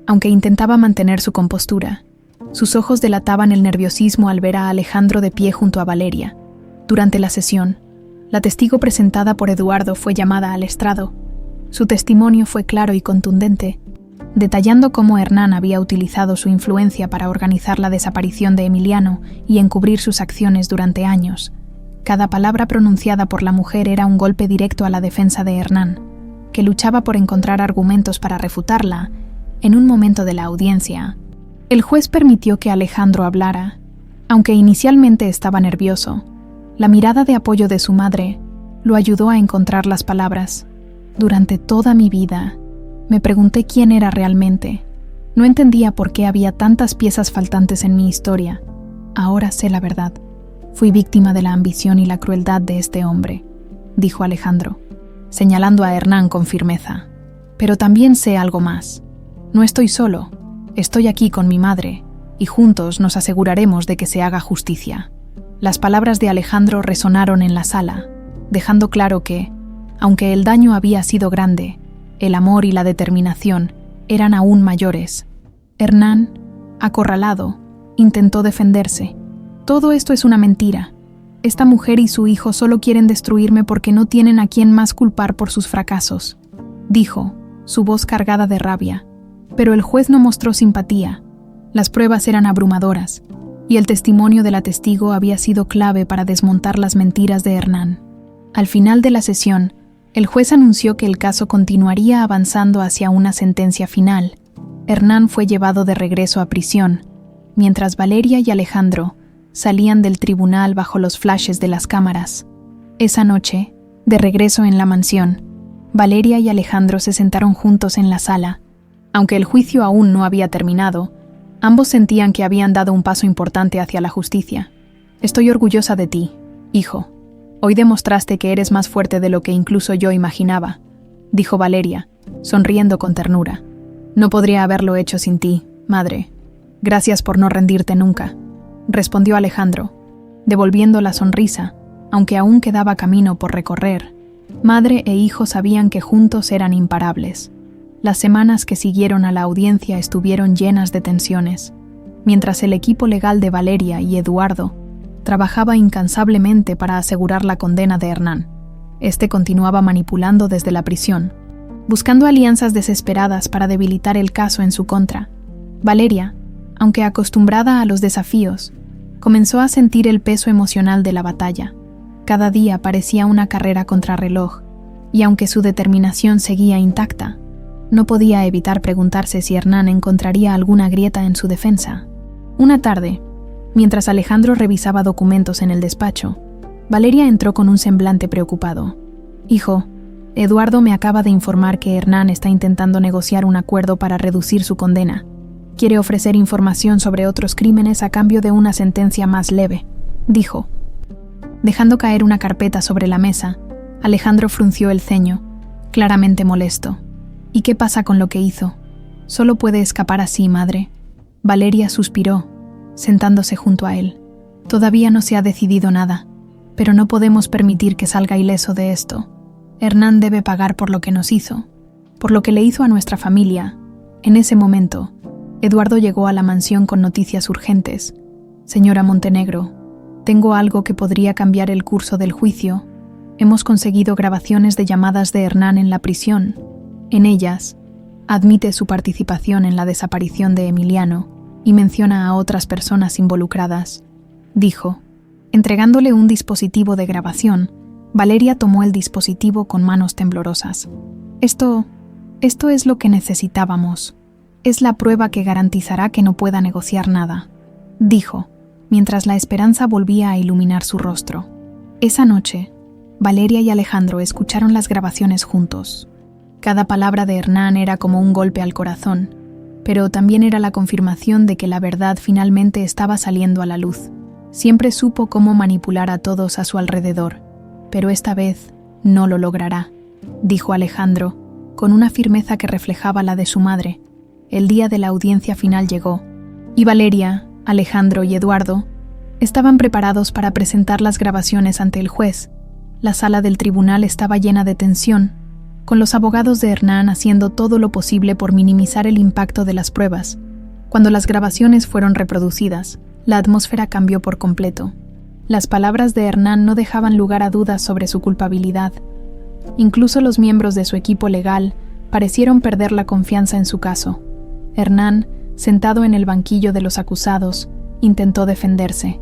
aunque intentaba mantener su compostura. Sus ojos delataban el nerviosismo al ver a Alejandro de pie junto a Valeria. Durante la sesión, la testigo presentada por Eduardo fue llamada al estrado. Su testimonio fue claro y contundente, detallando cómo Hernán había utilizado su influencia para organizar la desaparición de Emiliano y encubrir sus acciones durante años. Cada palabra pronunciada por la mujer era un golpe directo a la defensa de Hernán, que luchaba por encontrar argumentos para refutarla. En un momento de la audiencia, el juez permitió que Alejandro hablara. Aunque inicialmente estaba nervioso, la mirada de apoyo de su madre lo ayudó a encontrar las palabras. Durante toda mi vida, me pregunté quién era realmente. No entendía por qué había tantas piezas faltantes en mi historia. Ahora sé la verdad. Fui víctima de la ambición y la crueldad de este hombre, dijo Alejandro, señalando a Hernán con firmeza. Pero también sé algo más. No estoy solo. Estoy aquí con mi madre, y juntos nos aseguraremos de que se haga justicia. Las palabras de Alejandro resonaron en la sala, dejando claro que, aunque el daño había sido grande, el amor y la determinación eran aún mayores. Hernán, acorralado, intentó defenderse. Todo esto es una mentira. Esta mujer y su hijo solo quieren destruirme porque no tienen a quién más culpar por sus fracasos, dijo, su voz cargada de rabia. Pero el juez no mostró simpatía. Las pruebas eran abrumadoras, y el testimonio de la testigo había sido clave para desmontar las mentiras de Hernán. Al final de la sesión, el juez anunció que el caso continuaría avanzando hacia una sentencia final. Hernán fue llevado de regreso a prisión, mientras Valeria y Alejandro salían del tribunal bajo los flashes de las cámaras. Esa noche, de regreso en la mansión, Valeria y Alejandro se sentaron juntos en la sala. Aunque el juicio aún no había terminado, ambos sentían que habían dado un paso importante hacia la justicia. Estoy orgullosa de ti, hijo. Hoy demostraste que eres más fuerte de lo que incluso yo imaginaba, dijo Valeria, sonriendo con ternura. No podría haberlo hecho sin ti, madre. Gracias por no rendirte nunca, respondió Alejandro, devolviendo la sonrisa, aunque aún quedaba camino por recorrer. Madre e hijo sabían que juntos eran imparables. Las semanas que siguieron a la audiencia estuvieron llenas de tensiones, mientras el equipo legal de Valeria y Eduardo trabajaba incansablemente para asegurar la condena de Hernán. Este continuaba manipulando desde la prisión, buscando alianzas desesperadas para debilitar el caso en su contra. Valeria, aunque acostumbrada a los desafíos, comenzó a sentir el peso emocional de la batalla. Cada día parecía una carrera contrarreloj, y aunque su determinación seguía intacta, no podía evitar preguntarse si Hernán encontraría alguna grieta en su defensa. Una tarde, mientras Alejandro revisaba documentos en el despacho, Valeria entró con un semblante preocupado. Hijo, Eduardo me acaba de informar que Hernán está intentando negociar un acuerdo para reducir su condena. Quiere ofrecer información sobre otros crímenes a cambio de una sentencia más leve, dijo. Dejando caer una carpeta sobre la mesa, Alejandro frunció el ceño, claramente molesto. ¿Y qué pasa con lo que hizo? Solo puede escapar así, madre. Valeria suspiró, sentándose junto a él. Todavía no se ha decidido nada, pero no podemos permitir que salga ileso de esto. Hernán debe pagar por lo que nos hizo, por lo que le hizo a nuestra familia. En ese momento, Eduardo llegó a la mansión con noticias urgentes. Señora Montenegro, tengo algo que podría cambiar el curso del juicio. Hemos conseguido grabaciones de llamadas de Hernán en la prisión. En ellas, admite su participación en la desaparición de Emiliano y menciona a otras personas involucradas. Dijo, entregándole un dispositivo de grabación. Valeria tomó el dispositivo con manos temblorosas. Esto es lo que necesitábamos. Es la prueba que garantizará que no pueda negociar nada, dijo, mientras la esperanza volvía a iluminar su rostro. Esa noche, Valeria y Alejandro escucharon las grabaciones juntos. Cada palabra de Hernán era como un golpe al corazón, pero también era la confirmación de que la verdad finalmente estaba saliendo a la luz. Siempre supo cómo manipular a todos a su alrededor, pero esta vez no lo logrará, dijo Alejandro, con una firmeza que reflejaba la de su madre. El día de la audiencia final llegó, y Valeria, Alejandro y Eduardo estaban preparados para presentar las grabaciones ante el juez. La sala del tribunal estaba llena de tensión, con los abogados de Hernán haciendo todo lo posible por minimizar el impacto de las pruebas. Cuando las grabaciones fueron reproducidas, la atmósfera cambió por completo. Las palabras de Hernán no dejaban lugar a dudas sobre su culpabilidad. Incluso los miembros de su equipo legal parecieron perder la confianza en su caso. Hernán, sentado en el banquillo de los acusados, intentó defenderse.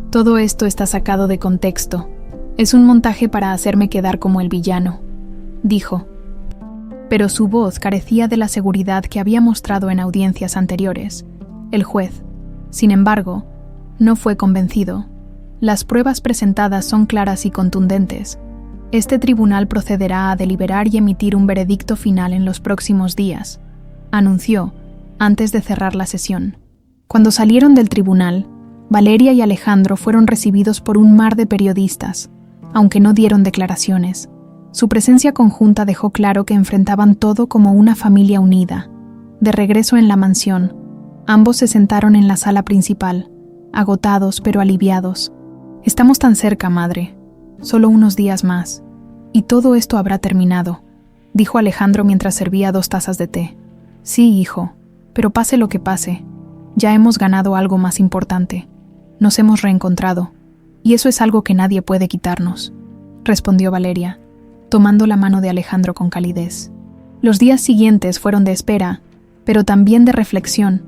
Todo esto está sacado de contexto. Es un montaje para hacerme quedar como el villano, dijo. Pero su voz carecía de la seguridad que había mostrado en audiencias anteriores. El juez, sin embargo, no fue convencido. Las pruebas presentadas son claras y contundentes. Este tribunal procederá a deliberar y emitir un veredicto final en los próximos días, anunció, antes de cerrar la sesión. Cuando salieron del tribunal, Valeria y Alejandro fueron recibidos por un mar de periodistas, aunque no dieron declaraciones. Su presencia conjunta dejó claro que enfrentaban todo como una familia unida. De regreso en la mansión, ambos se sentaron en la sala principal, agotados pero aliviados. Estamos tan cerca, madre. Solo unos días más. Y todo esto habrá terminado, dijo Alejandro mientras servía 2 tazas de té. Sí, hijo, pero pase lo que pase, ya hemos ganado algo más importante. Nos hemos reencontrado, y eso es algo que nadie puede quitarnos, respondió Valeria, tomando la mano de Alejandro con calidez. Los días siguientes fueron de espera, pero también de reflexión.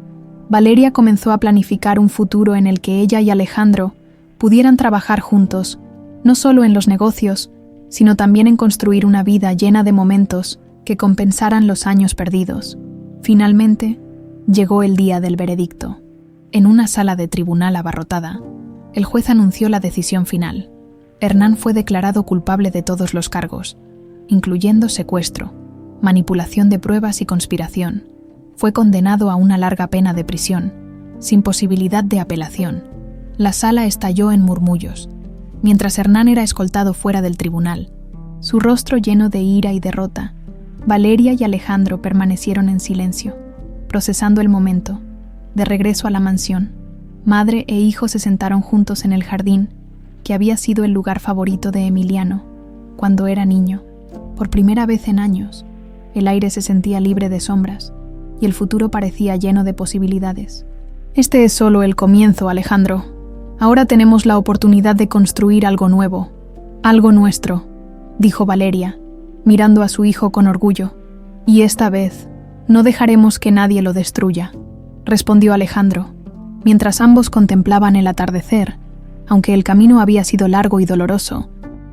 Valeria comenzó a planificar un futuro en el que ella y Alejandro pudieran trabajar juntos, no solo en los negocios, sino también en construir una vida llena de momentos que compensaran los años perdidos. Finalmente, llegó el día del veredicto. En una sala de tribunal abarrotada, el juez anunció la decisión final. Hernán fue declarado culpable de todos los cargos, incluyendo secuestro, manipulación de pruebas y conspiración. Fue condenado a una larga pena de prisión, sin posibilidad de apelación. La sala estalló en murmullos, mientras Hernán era escoltado fuera del tribunal, su rostro lleno de ira y derrota. Valeria y Alejandro permanecieron en silencio, procesando el momento. De regreso a la mansión, madre e hijo se sentaron juntos en el jardín, que había sido el lugar favorito de Emiliano cuando era niño. Por primera vez en años, el aire se sentía libre de sombras y el futuro parecía lleno de posibilidades. Este es solo el comienzo, Alejandro. Ahora tenemos la oportunidad de construir algo nuevo, algo nuestro, dijo Valeria, mirando a su hijo con orgullo. Y esta vez, no dejaremos que nadie lo destruya, respondió Alejandro, mientras ambos contemplaban el atardecer. Aunque el camino había sido largo y doloroso,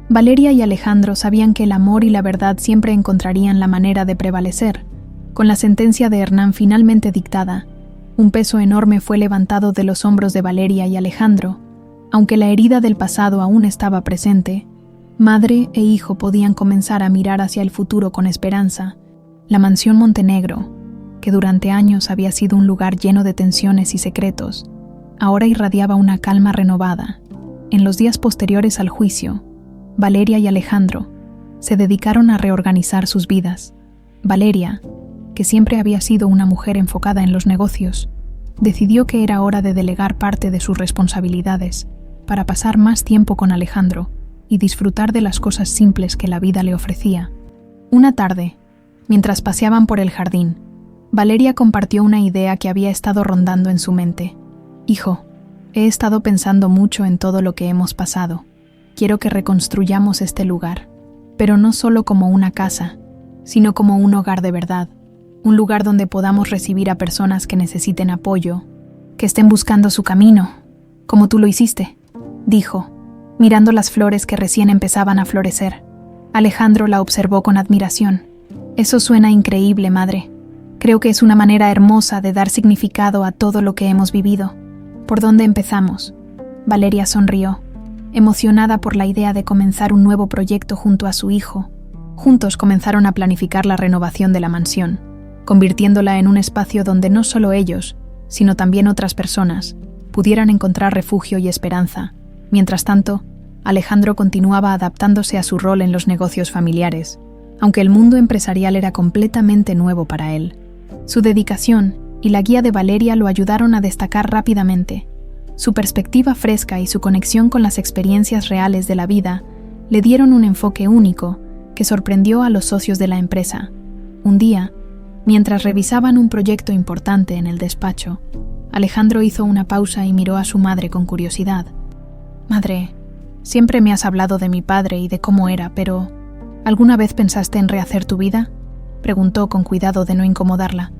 Valeria y Alejandro sabían que el amor y la verdad siempre encontrarían la manera de prevalecer. Con la sentencia de Hernán finalmente dictada, un peso enorme fue levantado de los hombros de Valeria y Alejandro. Aunque la herida del pasado aún estaba presente, madre e hijo podían comenzar a mirar hacia el futuro con esperanza. La mansión Montenegro, que durante años había sido un lugar lleno de tensiones y secretos, ahora irradiaba una calma renovada. En los días posteriores al juicio, Valeria y Alejandro se dedicaron a reorganizar sus vidas. Valeria, que siempre había sido una mujer enfocada en los negocios, decidió que era hora de delegar parte de sus responsabilidades para pasar más tiempo con Alejandro y disfrutar de las cosas simples que la vida le ofrecía. Una tarde, mientras paseaban por el jardín, Valeria compartió una idea que había estado rondando en su mente. Hijo, he estado pensando mucho en todo lo que hemos pasado. Quiero que reconstruyamos este lugar, pero no solo como una casa, sino como un hogar de verdad, un lugar donde podamos recibir a personas que necesiten apoyo, que estén buscando su camino, como tú lo hiciste, dijo, mirando las flores que recién empezaban a florecer. Alejandro la observó con admiración. Eso suena increíble, madre. Creo que es una manera hermosa de dar significado a todo lo que hemos vivido. ¿Por dónde empezamos? Valeria sonrió, emocionada por la idea de comenzar un nuevo proyecto junto a su hijo. Juntos comenzaron a planificar la renovación de la mansión, convirtiéndola en un espacio donde no solo ellos, sino también otras personas, pudieran encontrar refugio y esperanza. Mientras tanto, Alejandro continuaba adaptándose a su rol en los negocios familiares, aunque el mundo empresarial era completamente nuevo para él. Su dedicación y la guía de Valeria lo ayudaron a destacar rápidamente. Su perspectiva fresca y su conexión con las experiencias reales de la vida le dieron un enfoque único que sorprendió a los socios de la empresa. Un día, mientras revisaban un proyecto importante en el despacho, Alejandro hizo una pausa y miró a su madre con curiosidad. «Madre, siempre me has hablado de mi padre y de cómo era, pero ¿alguna vez pensaste en rehacer tu vida?», preguntó con cuidado de no incomodarla.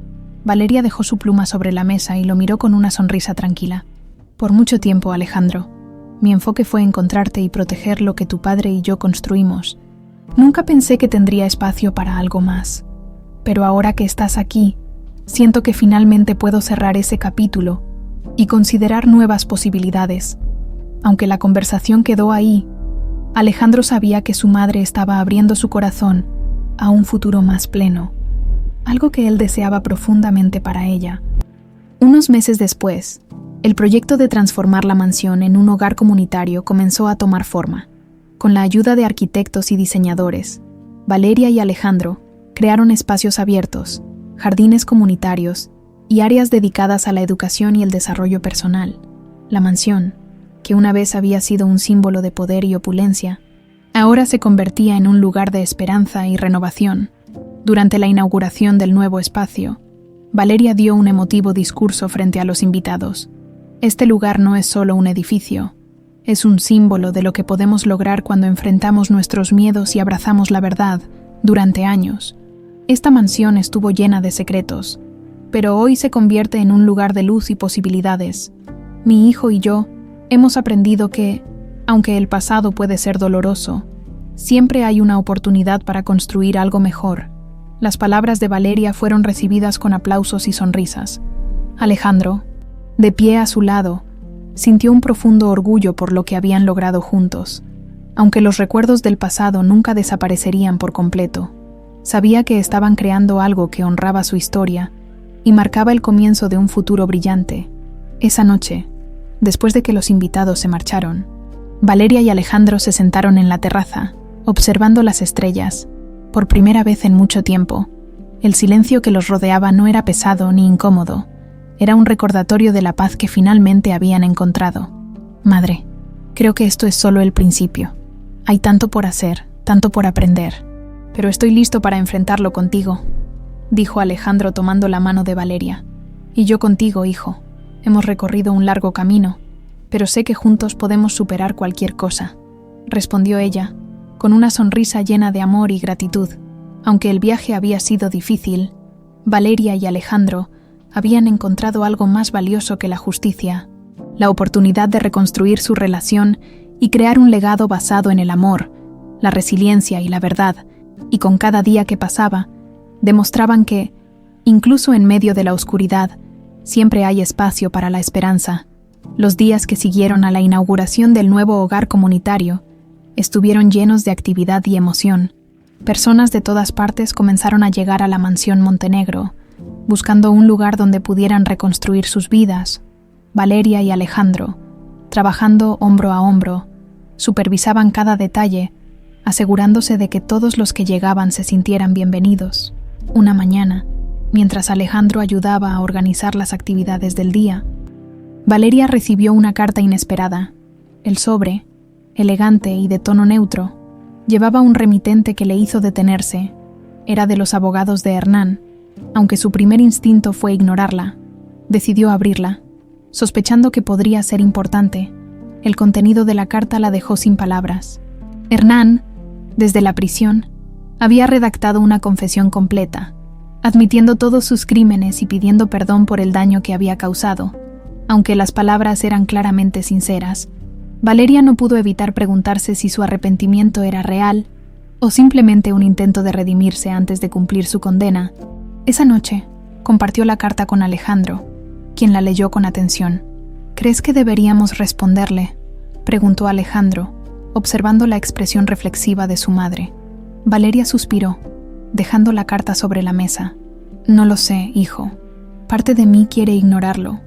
Valeria dejó su pluma sobre la mesa y lo miró con una sonrisa tranquila. «Por mucho tiempo, Alejandro, mi enfoque fue encontrarte y proteger lo que tu padre y yo construimos. Nunca pensé que tendría espacio para algo más. Pero ahora que estás aquí, siento que finalmente puedo cerrar ese capítulo y considerar nuevas posibilidades». Aunque la conversación quedó ahí, Alejandro sabía que su madre estaba abriendo su corazón a un futuro más pleno, algo que él deseaba profundamente para ella. Unos meses después, el proyecto de transformar la mansión en un hogar comunitario comenzó a tomar forma. Con la ayuda de arquitectos y diseñadores, Valeria y Alejandro crearon espacios abiertos, jardines comunitarios y áreas dedicadas a la educación y el desarrollo personal. La mansión, que una vez había sido un símbolo de poder y opulencia, ahora se convertía en un lugar de esperanza y renovación. Durante la inauguración del nuevo espacio, Valeria dio un emotivo discurso frente a los invitados. Este lugar no es solo un edificio, es un símbolo de lo que podemos lograr cuando enfrentamos nuestros miedos y abrazamos la verdad durante años. Esta mansión estuvo llena de secretos, pero hoy se convierte en un lugar de luz y posibilidades. Mi hijo y yo hemos aprendido que, aunque el pasado puede ser doloroso, siempre hay una oportunidad para construir algo mejor. Las palabras de Valeria fueron recibidas con aplausos y sonrisas. Alejandro, de pie a su lado, sintió un profundo orgullo por lo que habían logrado juntos. Aunque los recuerdos del pasado nunca desaparecerían por completo, sabía que estaban creando algo que honraba su historia y marcaba el comienzo de un futuro brillante. Esa noche, después de que los invitados se marcharon, Valeria y Alejandro se sentaron en la terraza, observando las estrellas. Por primera vez en mucho tiempo, el silencio que los rodeaba no era pesado ni incómodo, era un recordatorio de la paz que finalmente habían encontrado. «Madre, creo que esto es solo el principio. Hay tanto por hacer, tanto por aprender, pero estoy listo para enfrentarlo contigo», dijo Alejandro tomando la mano de Valeria. «Y yo contigo, hijo. Hemos recorrido un largo camino, pero sé que juntos podemos superar cualquier cosa», respondió ella, con una sonrisa llena de amor y gratitud. Aunque el viaje había sido difícil, Valeria y Alejandro habían encontrado algo más valioso que la justicia, la oportunidad de reconstruir su relación y crear un legado basado en el amor, la resiliencia y la verdad, y con cada día que pasaba, demostraban que, incluso en medio de la oscuridad, siempre hay espacio para la esperanza. Los días que siguieron a la inauguración del nuevo hogar comunitario estuvieron llenos de actividad y emoción. Personas de todas partes comenzaron a llegar a la mansión Montenegro, buscando un lugar donde pudieran reconstruir sus vidas. Valeria y Alejandro, trabajando hombro a hombro, supervisaban cada detalle, asegurándose de que todos los que llegaban se sintieran bienvenidos. Una mañana, mientras Alejandro ayudaba a organizar las actividades del día, Valeria recibió una carta inesperada. El sobre, elegante y de tono neutro, llevaba un remitente que le hizo detenerse. Era de los abogados de Hernán. Aunque su primer instinto fue ignorarla, decidió abrirla, sospechando que podría ser importante. El contenido de la carta la dejó sin palabras. Hernán, desde la prisión, Había redactado una confesión completa, admitiendo todos sus crímenes y pidiendo perdón por el daño que había causado. Aunque las palabras eran claramente sinceras, Valeria no pudo evitar preguntarse si su arrepentimiento era real o simplemente un intento de redimirse antes de cumplir su condena. Esa noche, compartió la carta con Alejandro, quien la leyó con atención. ¿Crees que deberíamos responderle?, preguntó Alejandro, observando la expresión reflexiva de su madre. Valeria suspiró, dejando la carta sobre la mesa. No lo sé, hijo. Parte de mí quiere ignorarlo,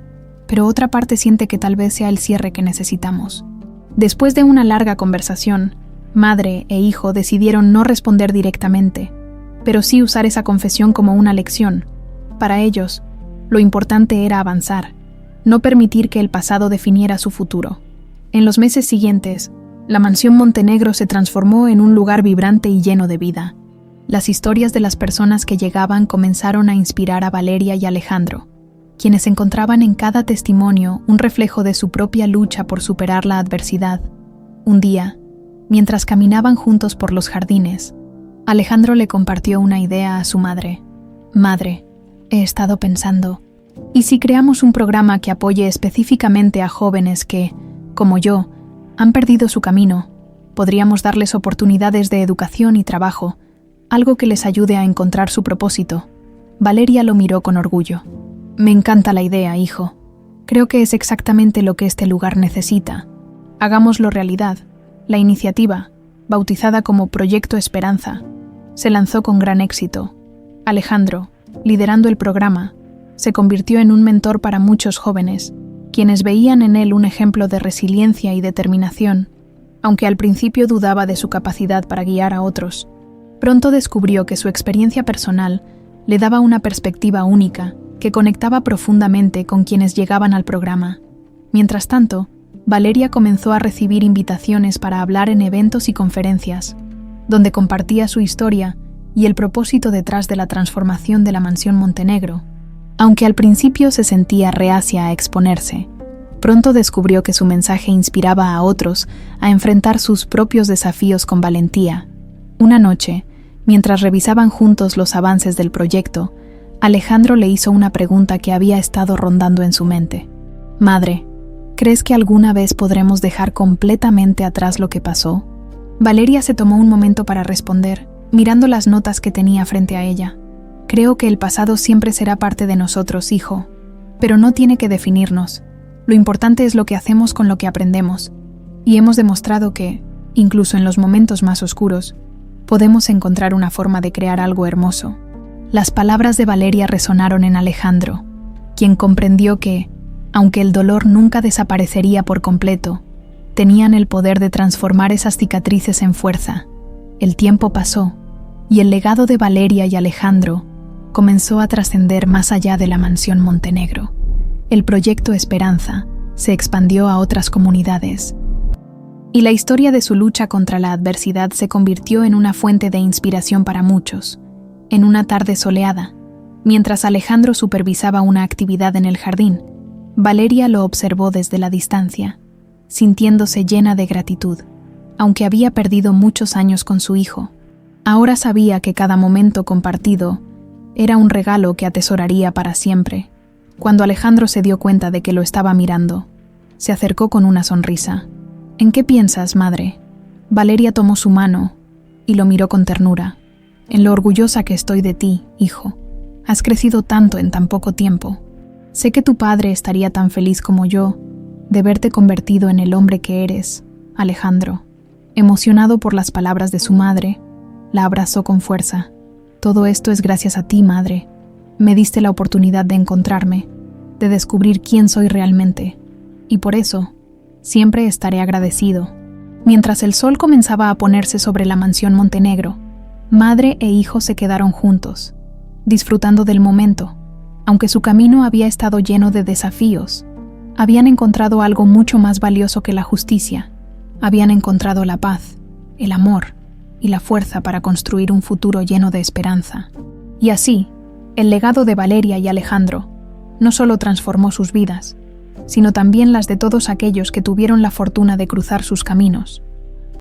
pero otra parte siente que tal vez sea el cierre que necesitamos. Después de una larga conversación, madre e hijo decidieron no responder directamente, pero sí usar esa confesión como una lección. Para ellos, lo importante era avanzar, no permitir que el pasado definiera su futuro. En los meses siguientes, la mansión Montenegro se transformó en un lugar vibrante y lleno de vida. Las historias de las personas que llegaban comenzaron a inspirar a Valeria y Alejandro, quienes encontraban en cada testimonio un reflejo de su propia lucha por superar la adversidad. Un día, mientras caminaban juntos por los jardines, Alejandro le compartió una idea a su madre. Madre, he estado pensando, ¿y si creamos un programa que apoye específicamente a jóvenes que, como yo, han perdido su camino? Podríamos darles oportunidades de educación y trabajo, algo que les ayude a encontrar su propósito. Valeria lo miró con orgullo. Me encanta la idea, hijo. Creo que es exactamente lo que este lugar necesita. Hagámoslo realidad. La iniciativa, bautizada como Proyecto Esperanza, se lanzó con gran éxito. Alejandro, liderando el programa, se convirtió en un mentor para muchos jóvenes, quienes veían en él un ejemplo de resiliencia y determinación, aunque al principio dudaba de su capacidad para guiar a otros. Pronto descubrió que su experiencia personal le daba una perspectiva única que conectaba profundamente con quienes llegaban al programa. Mientras tanto, Valeria comenzó a recibir invitaciones para hablar en eventos y conferencias, donde compartía su historia y el propósito detrás de la transformación de la mansión Montenegro. Aunque al principio se sentía reacia a exponerse, pronto descubrió que su mensaje inspiraba a otros a enfrentar sus propios desafíos con valentía. Una noche, mientras revisaban juntos los avances del proyecto, Alejandro le hizo una pregunta que había estado rondando en su mente. Madre, ¿crees que alguna vez podremos dejar completamente atrás lo que pasó? Valeria se tomó un momento para responder, mirando las notas que tenía frente a ella. Creo que el pasado siempre será parte de nosotros, hijo, pero no tiene que definirnos. Lo importante es lo que hacemos con lo que aprendemos, y hemos demostrado que, incluso en los momentos más oscuros, podemos encontrar una forma de crear algo hermoso. Las palabras de Valeria resonaron en Alejandro, quien comprendió que, aunque el dolor nunca desaparecería por completo, tenían el poder de transformar esas cicatrices en fuerza. El tiempo pasó, y el legado de Valeria y Alejandro comenzó a trascender más allá de la mansión Montenegro. El proyecto Esperanza se expandió a otras comunidades, y la historia de su lucha contra la adversidad se convirtió en una fuente de inspiración para muchos. En una tarde soleada, mientras Alejandro supervisaba una actividad en el jardín, Valeria lo observó desde la distancia, sintiéndose llena de gratitud. Aunque había perdido muchos años con su hijo, ahora sabía que cada momento compartido era un regalo que atesoraría para siempre. Cuando Alejandro se dio cuenta de que lo estaba mirando, se acercó con una sonrisa. ¿En qué piensas, madre? Valeria tomó su mano y lo miró con ternura. En lo orgullosa que estoy de ti, hijo. Has crecido tanto en tan poco tiempo. Sé que tu padre estaría tan feliz como yo de verte convertido en el hombre que eres, Alejandro. Emocionado por las palabras de su madre, la abrazó con fuerza. Todo esto es gracias a ti, madre. Me diste la oportunidad de encontrarme, de descubrir quién soy realmente, y por eso siempre estaré agradecido. Mientras el sol comenzaba a ponerse sobre la mansión Montenegro, madre e hijo se quedaron juntos, disfrutando del momento. Aunque su camino había estado lleno de desafíos, habían encontrado algo mucho más valioso que la justicia. Habían encontrado la paz, el amor y la fuerza para construir un futuro lleno de esperanza. Y así, el legado de Valeria y Alejandro no solo transformó sus vidas, sino también las de todos aquellos que tuvieron la fortuna de cruzar sus caminos.